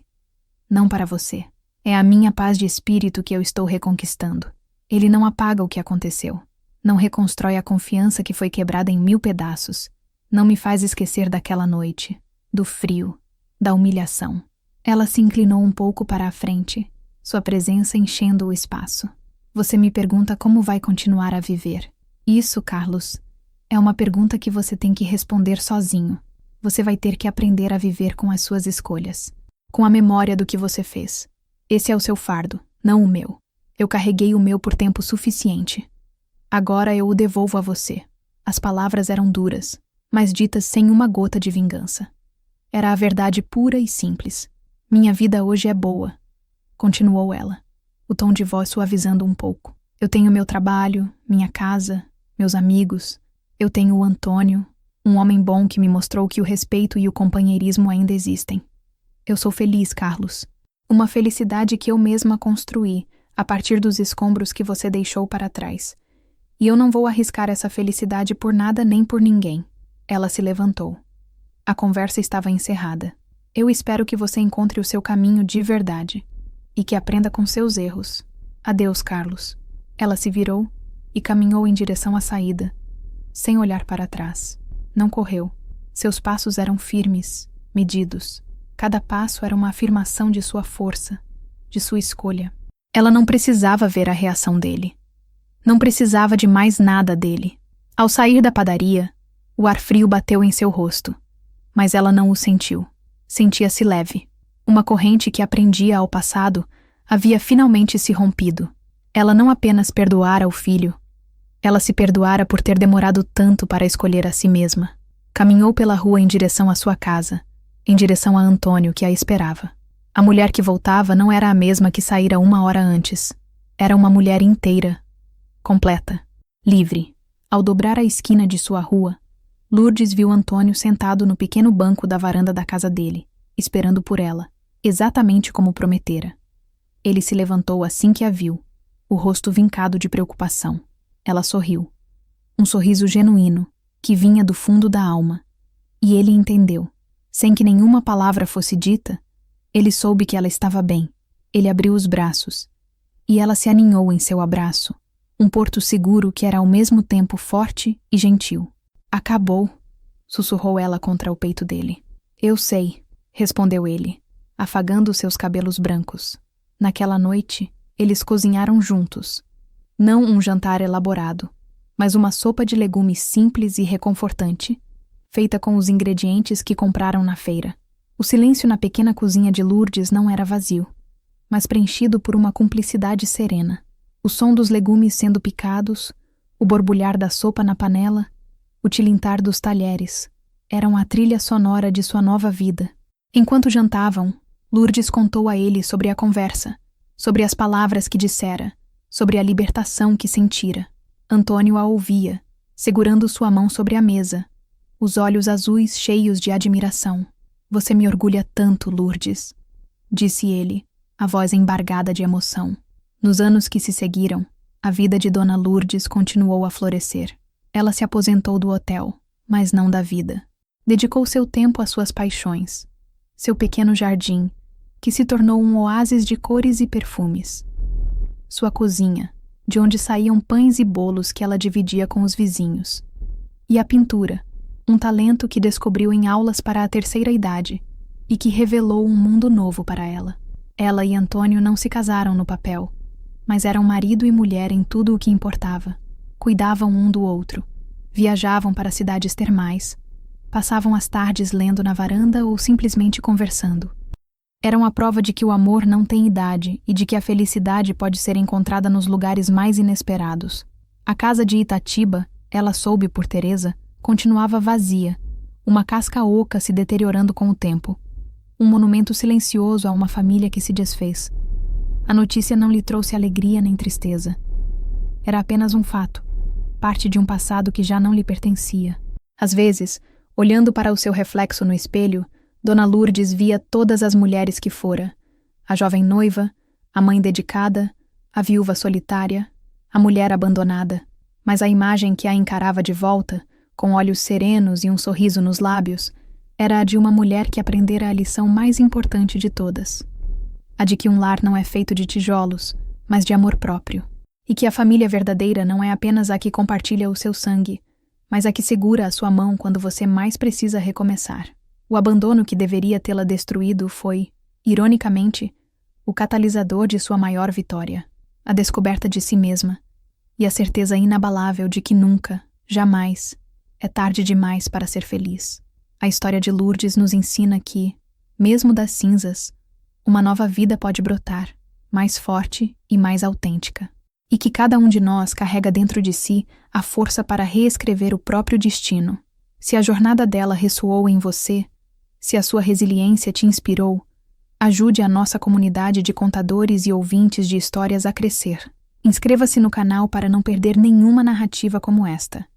não para você. É a minha paz de espírito que eu estou reconquistando. Ele não apaga o que aconteceu. Não reconstrói a confiança que foi quebrada em 1000 pedaços. Não me faz esquecer daquela noite, do frio, da humilhação. Ela se inclinou um pouco para a frente, sua presença enchendo o espaço. Você me pergunta como vai continuar a viver. Isso, Carlos, é uma pergunta que você tem que responder sozinho. Você vai ter que aprender a viver com as suas escolhas, com a memória do que você fez. Esse é o seu fardo, não o meu. Eu carreguei o meu por tempo suficiente. Agora eu o devolvo a você. As palavras eram duras, mas ditas sem uma gota de vingança. Era a verdade pura e simples. Minha vida hoje é boa, continuou ela, o tom de voz suavizando um pouco. Eu tenho meu trabalho, minha casa, meus amigos. Eu tenho o Antônio, um homem bom que me mostrou que o respeito e o companheirismo ainda existem. Eu sou feliz, Carlos. Uma felicidade que eu mesma construí a partir dos escombros que você deixou para trás. E eu não vou arriscar essa felicidade por nada nem por ninguém. Ela se levantou. A conversa estava encerrada. Eu espero que você encontre o seu caminho de verdade e que aprenda com seus erros. Adeus, Carlos. Ela se virou e caminhou em direção à saída, sem olhar para trás. Não correu. Seus passos eram firmes, medidos. Cada passo era uma afirmação de sua força, de sua escolha. Ela não precisava ver a reação dele. Não precisava de mais nada dele. Ao sair da padaria, o ar frio bateu em seu rosto, mas ela não o sentiu. Sentia-se leve. Uma corrente que aprendia ao passado havia finalmente se rompido. Ela não apenas perdoara o filho, ela se perdoara por ter demorado tanto para escolher a si mesma. Caminhou pela rua em direção à sua casa, em direção a Antônio, que a esperava. A mulher que voltava não era a mesma que saíra 1 hora antes. Era uma mulher inteira, completa, livre. Ao dobrar a esquina de sua rua, Lourdes viu Antônio sentado no pequeno banco da varanda da casa dele, esperando por ela, exatamente como prometera. Ele se levantou assim que a viu, o rosto vincado de preocupação. Ela sorriu. Um sorriso genuíno, que vinha do fundo da alma. E ele entendeu. Sem que nenhuma palavra fosse dita, ele soube que ela estava bem. Ele abriu os braços. E ela se aninhou em seu abraço, um porto seguro que era ao mesmo tempo forte e gentil. Acabou, sussurrou ela contra o peito dele. Eu sei, respondeu ele, afagando seus cabelos brancos. Naquela noite, eles cozinharam juntos. Não um jantar elaborado, mas uma sopa de legumes simples e reconfortante, feita com os ingredientes que compraram na feira. O silêncio na pequena cozinha de Lourdes não era vazio, mas preenchido por uma cumplicidade serena. O som dos legumes sendo picados, o borbulhar da sopa na panela, o tilintar dos talheres, eram a trilha sonora de sua nova vida. Enquanto jantavam, Lourdes contou a ele sobre a conversa, sobre as palavras que dissera, sobre a libertação que sentira. Antônio a ouvia, segurando sua mão sobre a mesa, os olhos azuis cheios de admiração. Você me orgulha tanto, Lourdes, disse ele, a voz embargada de emoção. Nos anos que se seguiram, a vida de Dona Lourdes continuou a florescer. Ela se aposentou do hotel, mas não da vida. Dedicou seu tempo às suas paixões, seu pequeno jardim, que se tornou um oásis de cores e perfumes. Sua cozinha, de onde saíam pães e bolos que ela dividia com os vizinhos. E a pintura, um talento que descobriu em aulas para a 3ª idade e que revelou um mundo novo para ela. Ela e Antônio não se casaram no papel, mas eram marido e mulher em tudo o que importava. Cuidavam um do outro, viajavam para cidades termais, passavam as tardes lendo na varanda ou simplesmente conversando. Eram a prova de que o amor não tem idade e de que a felicidade pode ser encontrada nos lugares mais inesperados. A casa de Itatiba, ela soube por Teresa, continuava vazia, uma casca oca se deteriorando com o tempo. Um monumento silencioso a uma família que se desfez. A notícia não lhe trouxe alegria nem tristeza. Era apenas um fato, parte de um passado que já não lhe pertencia. Às vezes, olhando para o seu reflexo no espelho, Dona Lourdes via todas as mulheres que fora: a jovem noiva, a mãe dedicada, a viúva solitária, a mulher abandonada. Mas a imagem que a encarava de volta, com olhos serenos e um sorriso nos lábios, era a de uma mulher que aprendera a lição mais importante de todas. A de que um lar não é feito de tijolos, mas de amor próprio. E que a família verdadeira não é apenas a que compartilha o seu sangue, mas a que segura a sua mão quando você mais precisa recomeçar. O abandono que deveria tê-la destruído foi, ironicamente, o catalisador de sua maior vitória, a descoberta de si mesma, e a certeza inabalável de que nunca, jamais, é tarde demais para ser feliz. A história de Lourdes nos ensina que, mesmo das cinzas, uma nova vida pode brotar, mais forte e mais autêntica. E que cada um de nós carrega dentro de si a força para reescrever o próprio destino. Se a jornada dela ressoou em você, se a sua resiliência te inspirou, ajude a nossa comunidade de contadores e ouvintes de histórias a crescer. Inscreva-se no canal para não perder nenhuma narrativa como esta.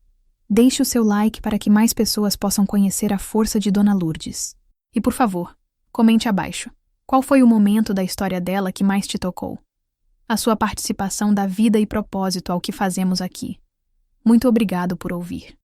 Deixe o seu like para que mais pessoas possam conhecer a força de Dona Lourdes. E por favor, comente abaixo. Qual foi o momento da história dela que mais te tocou? A sua participação dá vida e propósito ao que fazemos aqui. Muito obrigado por ouvir.